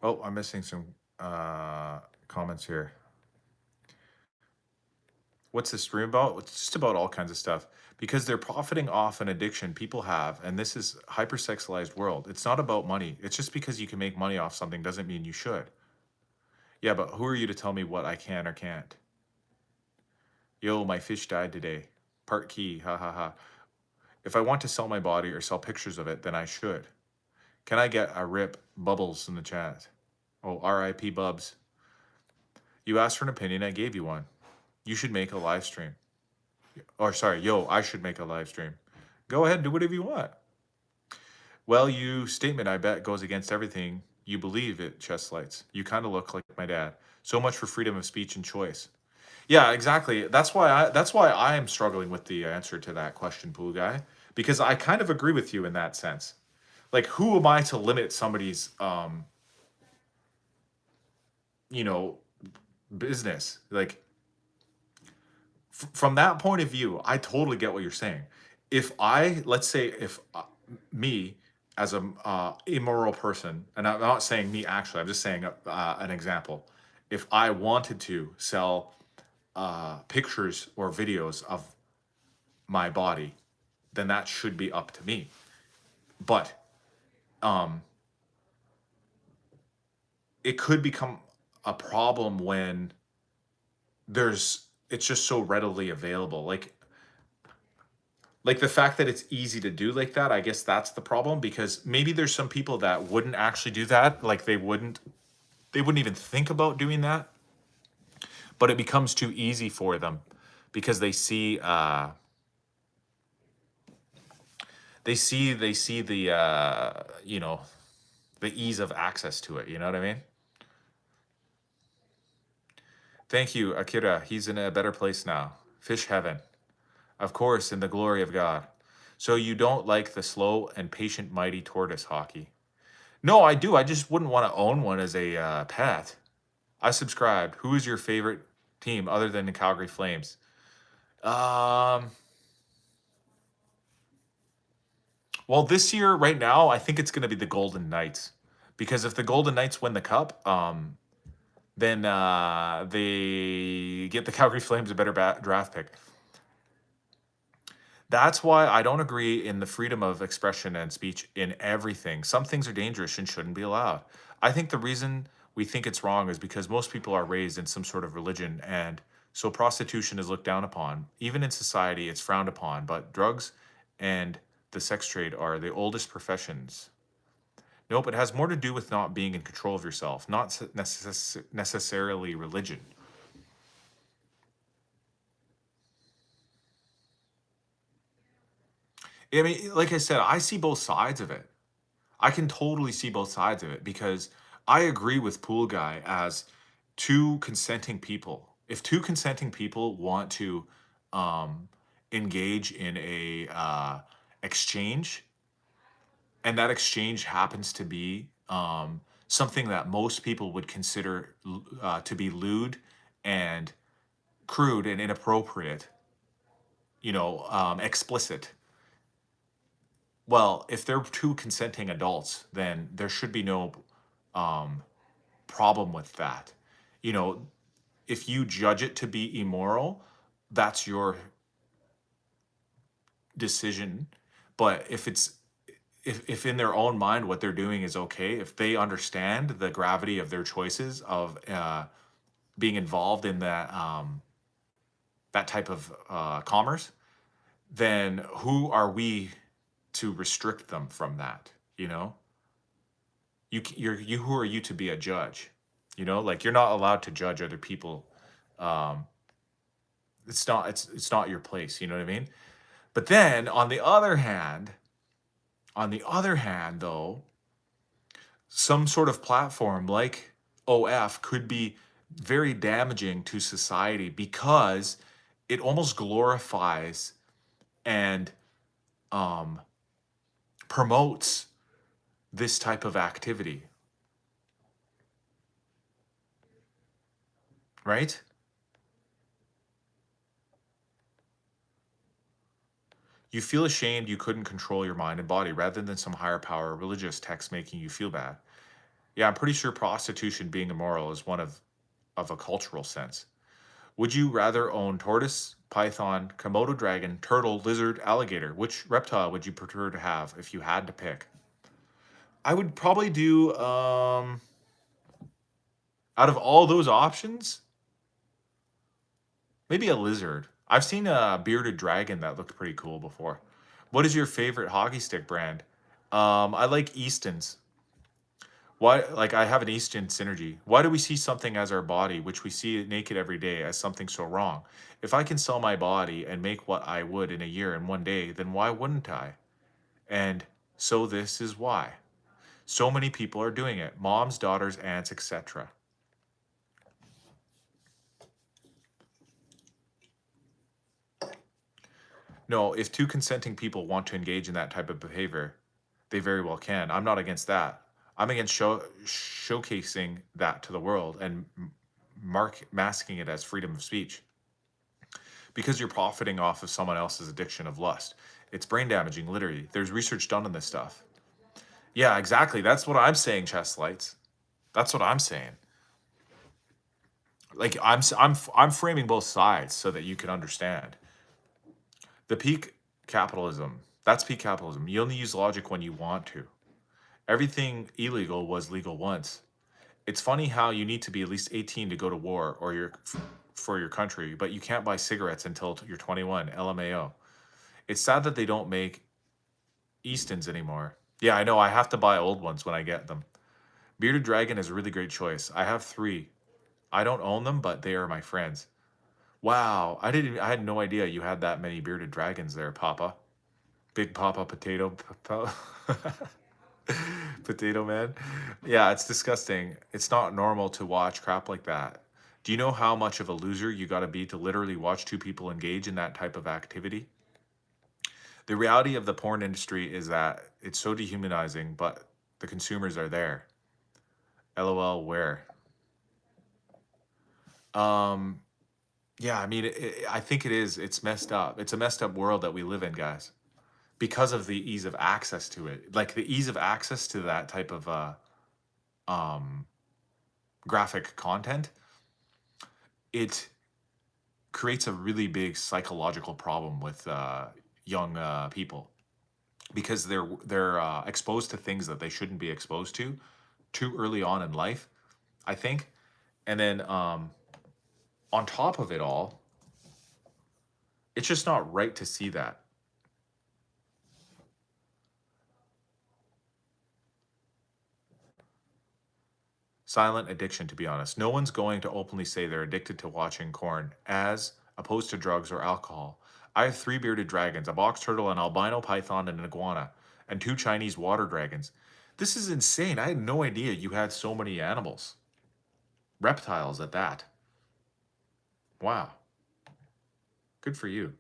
Oh, I'm missing some comments here. What's this stream about? It's just about all kinds of stuff because they're profiting off an addiction people have, and this is hypersexualized world. It's not about money. It's just because you can make money off something doesn't mean you should. Yeah, but who are you to tell me what I can or can't? Yo, my fish died today. Part key, ha ha ha. If I want to sell my body or sell pictures of it, then I should. Can I get a rip bubbles in the chat? Oh, R.I.P. Bubs. You asked for an opinion, I gave you one. You should make a live stream. Or sorry, yo, I should make a live stream. Go ahead, do whatever you want. Well, you statement, I bet, goes against everything you believe it, chest lights. You kind of look like my dad. So much for freedom of speech and choice. Yeah, exactly. That's why I am struggling with the answer to that question, Pool Guy, because I kind of agree with you in that sense. Like, who am I to limit somebody's you know, business? Like, from that point of view, I totally get what you're saying. If I, let's say, if me as a immoral person, and I'm not saying me actually, I'm just saying an example. If I wanted to sell pictures or videos of my body, then that should be up to me. But it could become a problem when it's just so readily available. Like the fact that it's easy to do like that, I guess that's the problem, because maybe there's some people that wouldn't actually do that. Like they wouldn't even think about doing that, but it becomes too easy for them because they see the the ease of access to it. You know what I mean? Thank you, Akira. He's in a better place now. Fish heaven. Of course, in the glory of God. So you don't like the slow and patient mighty tortoise hockey? No, I do. I just wouldn't want to own one as a pet. I subscribed. Who is your favorite team other than the Calgary Flames? Um, well, this year, right now, I think it's going to be the Golden Knights, because if the Golden Knights win the cup, then they get the Calgary Flames a better draft pick. That's why I don't agree in the freedom of expression and speech in everything. Some things are dangerous and shouldn't be allowed. I think the reason we think it's wrong is because most people are raised in some sort of religion, and so prostitution is looked down upon. Even in society, it's frowned upon, but drugs and the sex trade are the oldest professions. Nope, it has more to do with not being in control of yourself, not necessarily religion. I mean, like I said, I see both sides of it. I can totally see both sides of it because I agree with Pool Guy as two consenting people. If two consenting people want to um, engage in a exchange, and that exchange happens to be something that most people would consider to be lewd and crude and inappropriate, explicit. Well, if they're two consenting adults, then there should be no um, problem with that. You know, if you judge it to be immoral, that's your decision. But if in their own mind what they're doing is okay, if they understand the gravity of their choices of being involved in that type of commerce, then who are we to restrict them from that? You know, you who are you to be a judge? You know, like you're not allowed to judge other people. Um, it's not your place. You know what I mean? But then on the other hand, though, some sort of platform like OF could be very damaging to society because it almost glorifies and um, promotes this type of activity, right? You feel ashamed you couldn't control your mind and body rather than some higher power religious text making you feel bad. Yeah, I'm pretty sure prostitution being immoral is one of a cultural sense. Would you rather own tortoise, python, Komodo dragon, turtle, lizard, alligator? Which reptile would you prefer to have if you had to pick? I would probably do out of all those options, maybe a lizard. I've seen a bearded dragon that looked pretty cool before. What is your favorite hockey stick brand? I like Easton's. Why, like I have an Easton synergy. Why do we see something as our body, which we see it naked every day, as something so wrong? If I can sell my body and make what I would in a year in one day, then why wouldn't I? And so this is why. So many people are doing it. Moms, daughters, aunts, etc. No, if two consenting people want to engage in that type of behavior, they very well can. I'm not against that. I'm against showcasing that to the world and masking it as freedom of speech because you're profiting off of someone else's addiction of lust. It's brain damaging, literally. There's research done on this stuff. Yeah, exactly. That's what I'm saying, chest lights. That's what I'm saying. Like I'm framing both sides so that you can understand. The peak capitalism. That's peak capitalism. You only use logic when you want to. Everything illegal was legal once. It's funny how you need to be at least 18 to go to war or for your country, but you can't buy cigarettes until you're 21. LMAO. It's sad that they don't make Eastons anymore. Yeah, I know. I have to buy old ones when I get them. Bearded Dragon is a really great choice. I have 3. I don't own them, but they are my friends. Wow, I had no idea you had that many bearded dragons there, Papa. Big Papa Potato Potato Man. Yeah, it's disgusting. It's not normal to watch crap like that. Do you know how much of a loser you got to be to literally watch two people engage in that type of activity? The reality of the porn industry is that it's so dehumanizing, but the consumers are there. LOL, where? Um, yeah, I mean, I think it is. It's messed up. It's a messed up world that we live in, guys, because of the ease of access to it. Like the ease of access to that type of um, graphic content, it creates a really big psychological problem with young people because they're exposed to things that they shouldn't be exposed to too early on in life, I think. And then on top of it all, it's just not right to see that. Silent addiction, to be honest. No one's going to openly say they're addicted to watching porn as opposed to drugs or alcohol. I have 3 bearded dragons, a box turtle, an albino python, and an iguana, and 2 Chinese water dragons. This is insane. I had no idea you had so many animals. Reptiles at that. Wow. Good for you.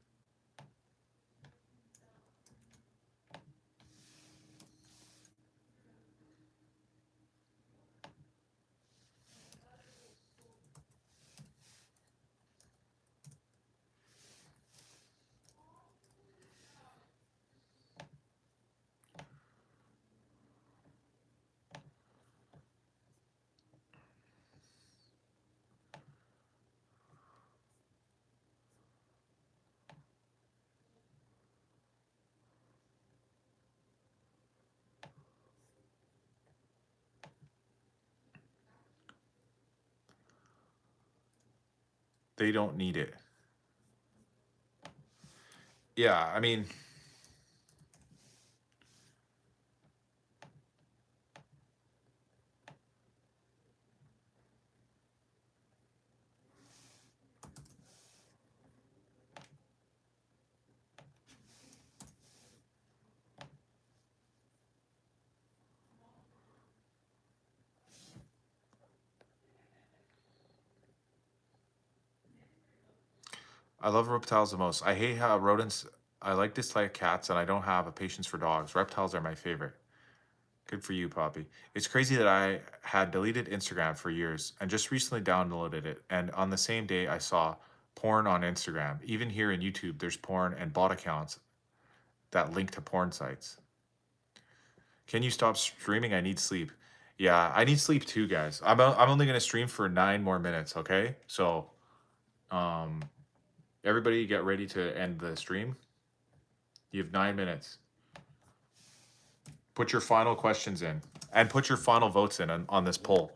They don't need it. Yeah, I mean, I love reptiles the most. I hate how rodents, I like dislike cats, and I don't have a patience for dogs. Reptiles are my favorite. Good for you, Poppy. It's crazy that I had deleted Instagram for years and just recently downloaded it. And on the same day, I saw porn on Instagram. Even here in YouTube, there's porn and bot accounts that link to porn sites. Can you stop streaming? I need sleep. Yeah, I need sleep too, guys. I'm only gonna stream for 9 more minutes, okay? So, um, everybody get ready to end the stream. You have 9 minutes. Put your final questions in, and put your final votes in on this poll.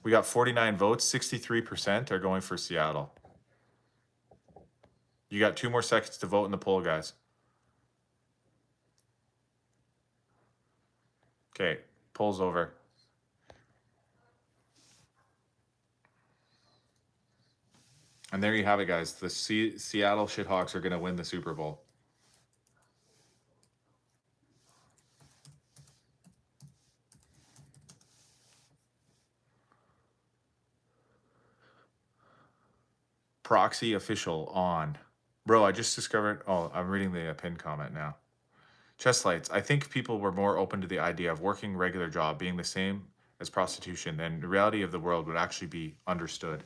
We got 49 votes. 63% are going for Seattle. You got 2 more seconds to vote in the poll, guys. Okay, poll's over. And there you have it, guys. The Seattle Shithawks are going to win the Super Bowl. Proxy official on. Bro, I just discovered. Oh, I'm reading the pinned comment now. Chest lights. I think people were more open to the idea of working regular job being the same as prostitution, then the reality of the world would actually be understood.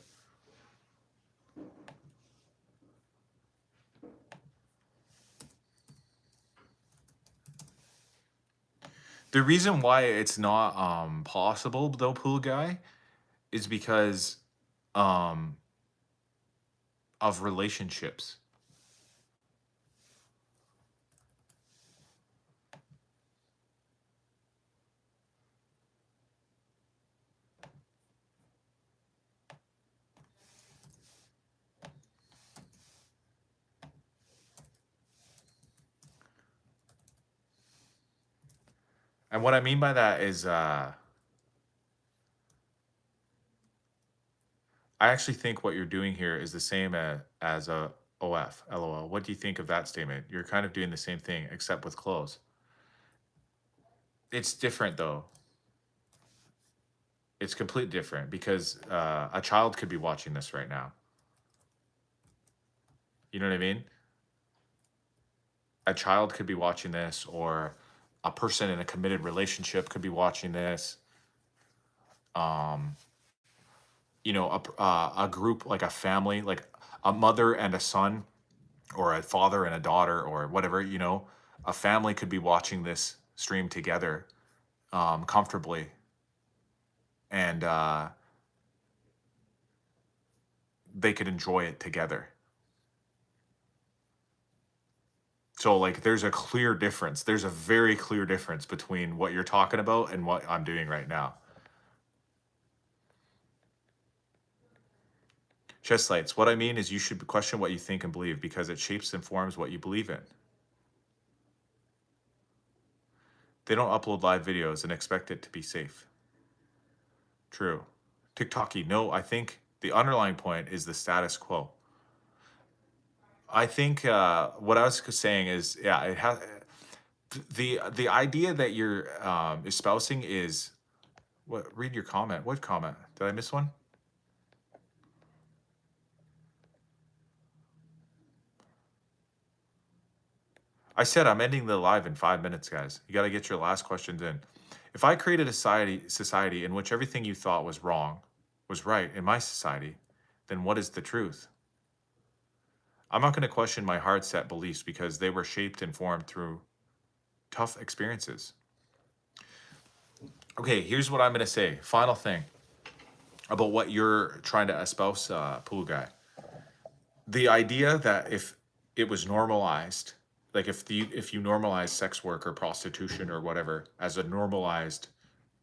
The reason why it's not possible though, pool guy, is because um of relationships. And what I mean by that is I actually think what you're doing here is the same as a OF, LOL. What do you think of that statement? You're kind of doing the same thing, except with clothes. It's different though. It's completely different because a child could be watching this right now. You know what I mean? A child could be watching this, or a person in a committed relationship could be watching this. Um, a group, like a family, like a mother and a son, or a father and a daughter, or whatever, a family could be watching this stream together comfortably. And they could enjoy it together. So, like, there's a clear difference. There's a very clear difference between what you're talking about and what I'm doing right now. Chest lights. What I mean is you should question what you think and believe because it shapes and forms what you believe in. They don't upload live videos and expect it to be safe. True. TikTockey. No, I think the underlying point is the status quo. I think what I was saying is, yeah, it has the idea that you're espousing is what? Read your comment. What comment? Did I miss one? I said I'm ending the live in 5 minutes, guys. You got to get your last questions in. If I created a society in which everything you thought was wrong was right in my society, then what is the truth? I'm not going to question my hard set beliefs because they were shaped and formed through tough experiences. Okay, here's what I'm going to say. Final thing about what you're trying to espouse, pool guy. The idea that if it was normalized, like if you normalize sex work or prostitution or whatever as a normalized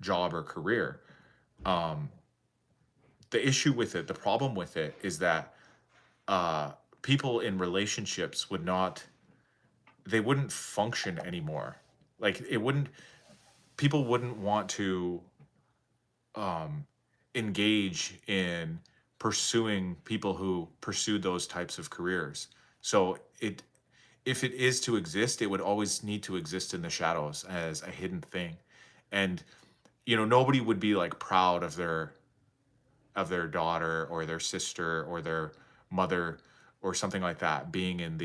job or career, um, the issue with it, the problem with it, is that people in relationships they wouldn't function anymore. Like people wouldn't want to um, engage in pursuing people who pursued those types of careers. So if it is to exist, it would always need to exist in the shadows as a hidden thing. And nobody would be like proud of their daughter or their sister or their mother or something like that being in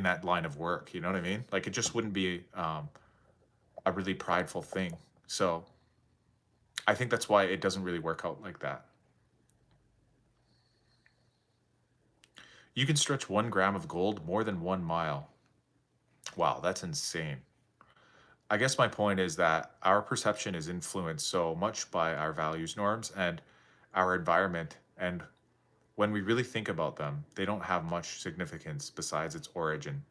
that line of work. You know what I mean? Like, it just wouldn't be a really prideful thing. So I think that's why it doesn't really work out like that. You can stretch 1 gram of gold more than 1 mile. Wow, that's insane. I guess my point is that our perception is influenced so much by our values, norms, and our environment. And when we really think about them, they don't have much significance besides its origin.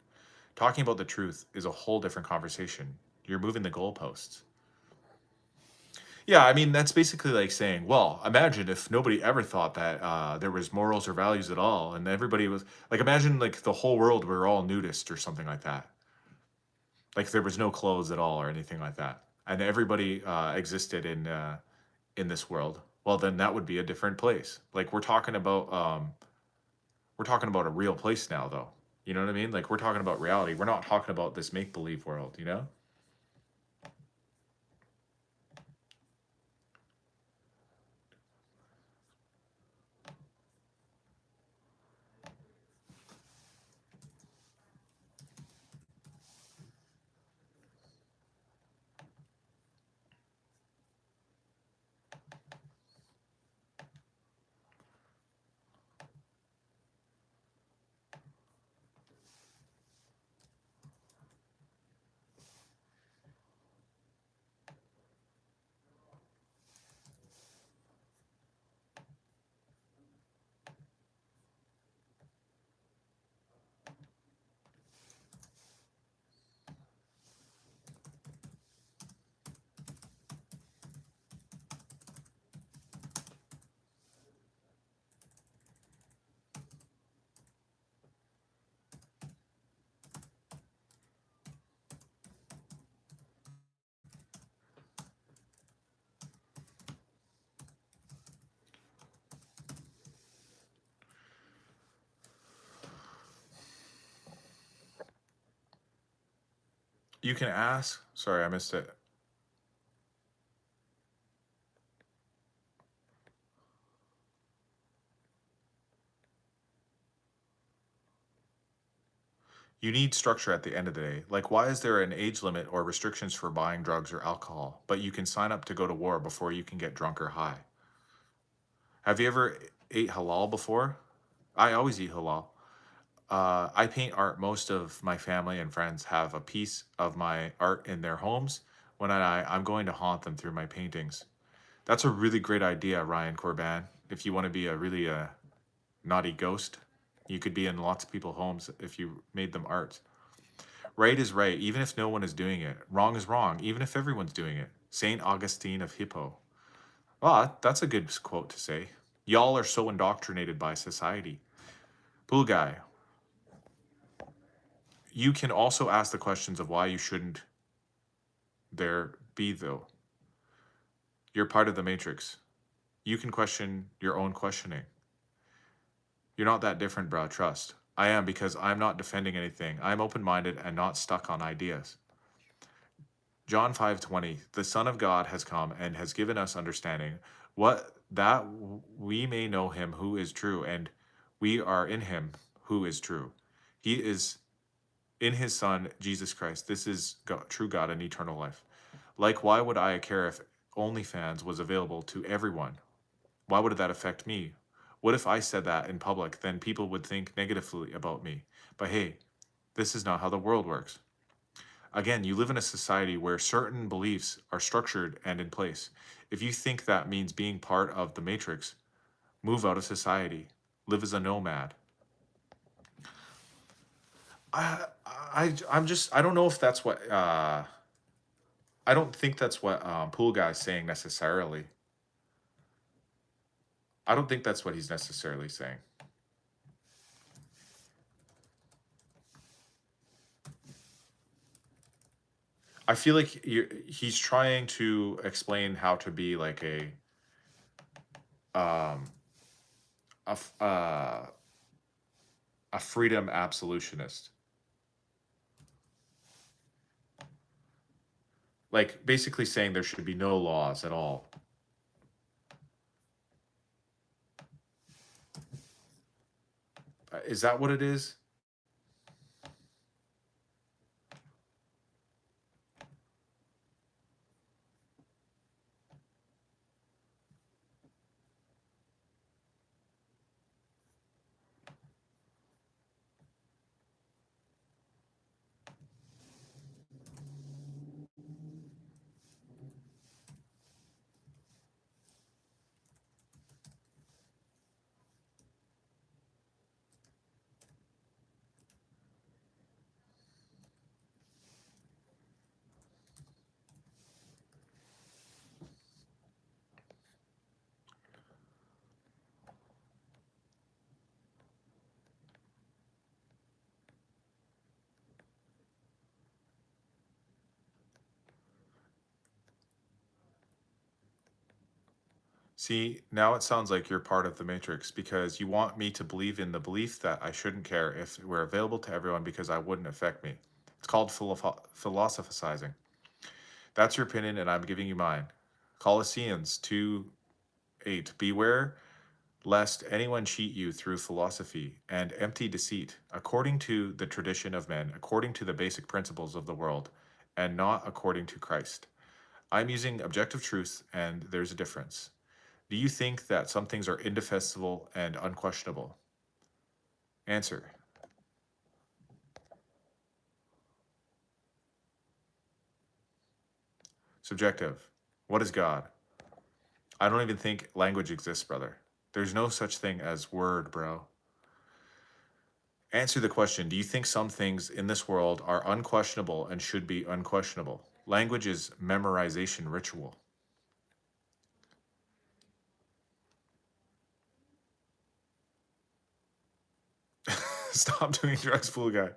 Talking about the truth is a whole different conversation. You're moving the goalposts. Yeah, I mean, that's basically like saying, well, imagine if nobody ever thought that there was morals or values at all, and everybody was like, imagine like the whole world were all nudist or something like that. Like there was no clothes at all or anything like that, and everybody existed in this world. Well, then that would be a different place. Like we're talking about a real place now, though. You know what I mean? Like we're talking about reality. We're not talking about this make believe world. You know? You can ask. Sorry, I missed it. You need structure at the end of the day. Like, why is there an age limit or restrictions for buying drugs or alcohol, but you can sign up to go to war before you can get drunk or high? Have you ever ate halal before? I always eat halal. I paint art. Most of my family and friends have a piece of my art in their homes. When I'm going to haunt them through my paintings. That's a really great idea, Ryan Corban. If you want to be a really naughty ghost, you could be in lots of people's homes if you made them art. Right is right, even if no one is doing it. Wrong is wrong, even if everyone's doing it. Saint Augustine of Hippo. Well, that's a good quote to say. Y'all are so indoctrinated by society. Pool guy, you can also ask the questions of why you shouldn't there be, though. You're part of the matrix. You can question your own questioning. You're not that different, bro. Trust. I am because I'm not defending anything. I'm open minded and not stuck on ideas. John 5:20, the Son of God has come and has given us understanding, what that we may know him who is true, and we are in him who is true. He is in his Son, Jesus Christ. This is God, true God and eternal life. Like, why would I care if OnlyFans was available to everyone? Why would that affect me? What if I said that in public? Then people would think negatively about me. But hey, this is not how the world works. Again, you live in a society where certain beliefs are structured and in place. If you think that means being part of the matrix, move out of society. Live as a nomad. I don't know if that's what I don't think that's what Pool Guy's saying necessarily. I don't think that's what he's necessarily saying. I feel like he's trying to explain how to be like um a f- uh, a freedom absolutionist, like basically saying there should be no laws at all. Is that what it is? See, now it sounds like you're part of the Matrix because you want me to believe in the belief that I shouldn't care if it were available to everyone because I wouldn't affect me. It's called philosophizing. That's your opinion, and I'm giving you mine. Colossians 2:8. Beware lest anyone cheat you through philosophy and empty deceit, according to the tradition of men, according to the basic principles of the world, and not according to Christ. I'm using objective truth, and there's a difference. Do you think that some things are indefensible and unquestionable? Answer. Subjective. What is God? I don't even think language exists, brother. There's no such thing as word, bro. Answer the question. Do you think some things in this world are unquestionable and should be unquestionable? Language is memorization ritual. Stop doing drugs, fool guy.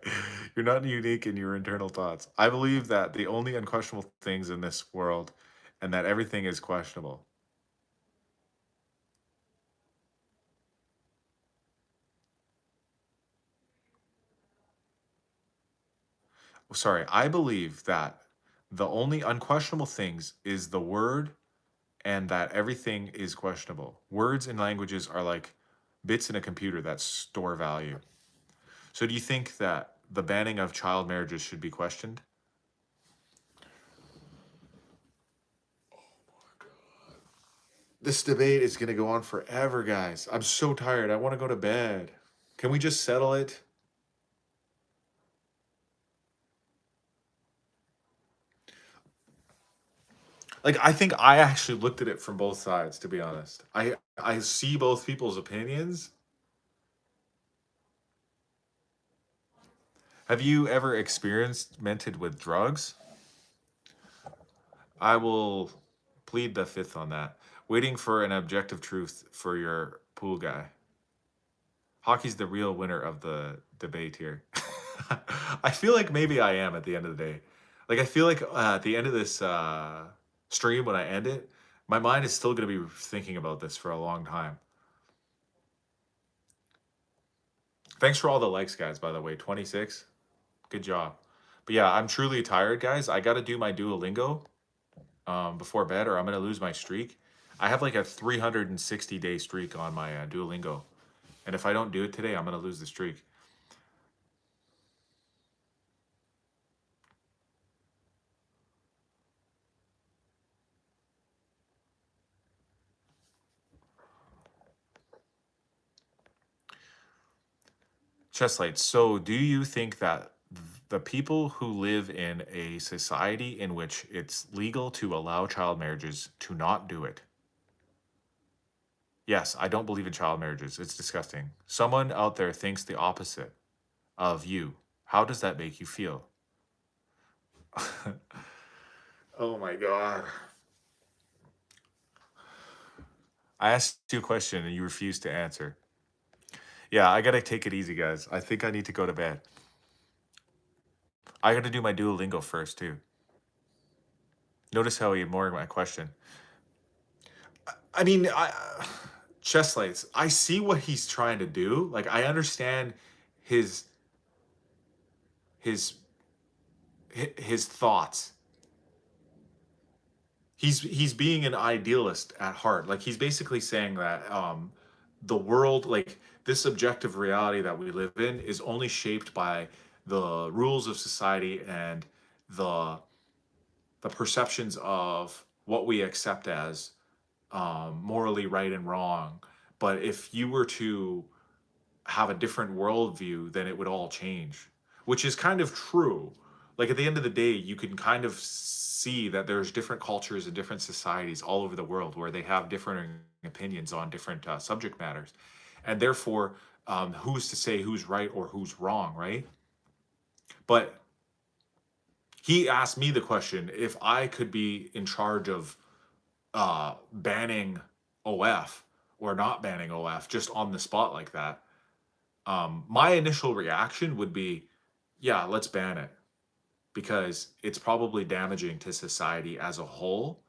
You're not unique in your internal thoughts. I believe that the only unquestionable things in this world and that everything is questionable. Sorry, I believe that the only unquestionable things is the word and that everything is questionable. Words and languages are like bits in a computer that store value. So do you think that the banning of child marriages should be questioned? This debate is going to go on forever, guys. I'm so tired. I want to go to bed. Can we just settle it? Like, I think I actually looked at it from both sides, to be honest. I see both people's opinions. Have you ever experimented with drugs? I will plead the fifth on that. Waiting for an objective truth for your pool guy. Hockey's the real winner of the debate here. I feel like maybe I am at the end of the day. Like, I feel like at the end of this stream, when I end it, my mind is still going to be thinking about this for a long time. Thanks for all the likes, guys, by the way. 26. Good job. But yeah, I'm truly tired, guys. I got to do my Duolingo before bed or I'm going to lose my streak. I have like a 360-day streak on my Duolingo. And if I don't do it today, I'm going to lose the streak. Chestlight, so do you think that the people who live in a society in which it's legal to allow child marriages to not do it? Yes, I don't believe in child marriages. It's disgusting. Someone out there thinks the opposite of you. How does that make you feel? Oh my God. I asked you a question and you refused to answer. Yeah, I gotta take it easy, guys. I think I need to go to bed. I gotta do my Duolingo first, too. Notice how he ignored my question. I mean, chess lights. I see what he's trying to do. Like, I understand his his his thoughts. He's being an idealist at heart. Like, he's basically saying that the world, like this objective reality that we live in, is only shaped by the rules of society and the the perceptions of what we accept as morally right and wrong. But if you were to have a different worldview, then it would all change, which is kind of true. Like at the end of the day, you can kind of see that there's different cultures and different societies all over the world where they have different opinions on different subject matters. And therefore, who's to say who's right or who's wrong, right? But he asked me the question if I could be in charge of banning OF or not banning OF just on the spot like that. My initial reaction would be, yeah, let's ban it because it's probably damaging to society as a whole.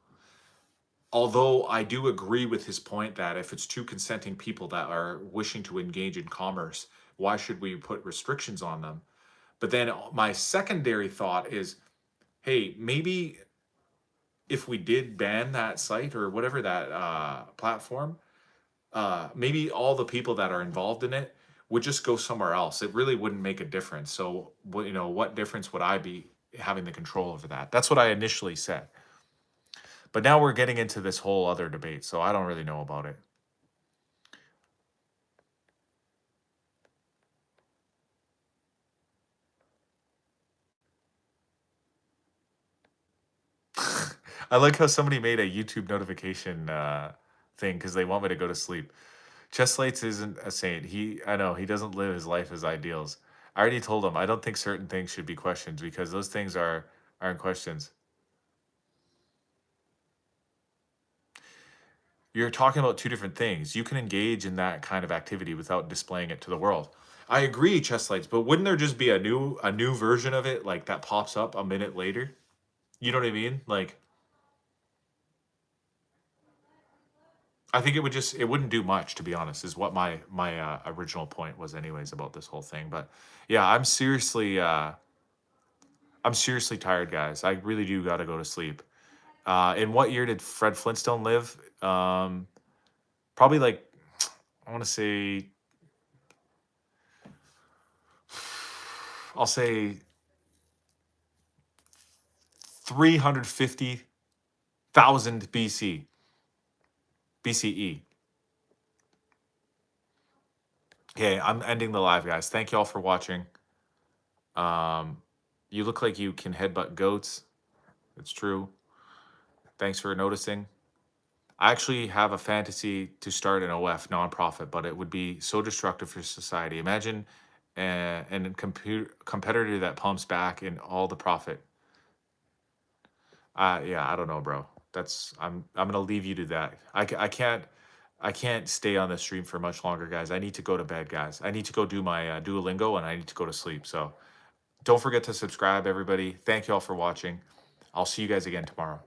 although I do agree with his point that if it's two consenting people that are wishing to engage in commerce, why should we put restrictions on them? But then my secondary thought is, hey, maybe if we did ban that site or whatever that platform, maybe all the people that are involved in it would just go somewhere else. It really wouldn't make a difference. So, what difference would I be having the control over that? That's what I initially said. But now we're getting into this whole other debate, so I don't really know about it. I like how somebody made a YouTube notification thing because they want me to go to sleep. Chess Lights isn't a saint. I know, he doesn't live his life as ideals. I already told him I don't think certain things should be questioned because those things aren't questions. You're talking about two different things. You can engage in that kind of activity without displaying it to the world. I agree, Chess Lights, but wouldn't there just be a new version of it like that pops up a minute later? You know what I mean? Like, I think it wouldn't do much, to be honest, is what my original point was anyways about this whole thing. But yeah, I'm seriously tired, guys. I really do got to go to sleep. In what year did Fred Flintstone live? Probably like, I want to say, I'll say 350,000 BCE. Okay, I'm ending the live, guys. Thank you all for watching. You look like you can headbutt goats. It's true. Thanks for noticing. I actually have a fantasy to start an OF nonprofit, but it would be so destructive for society. Imagine competitor that pumps back in all the profit. Yeah, I don't know, bro. I'm gonna leave you to that. I can't stay on the stream for much longer, guys. I need to go to bed, guys. I need to go do my Duolingo and I need to go to sleep. So don't forget to subscribe, everybody. Thank you all for watching. I'll see you guys again tomorrow.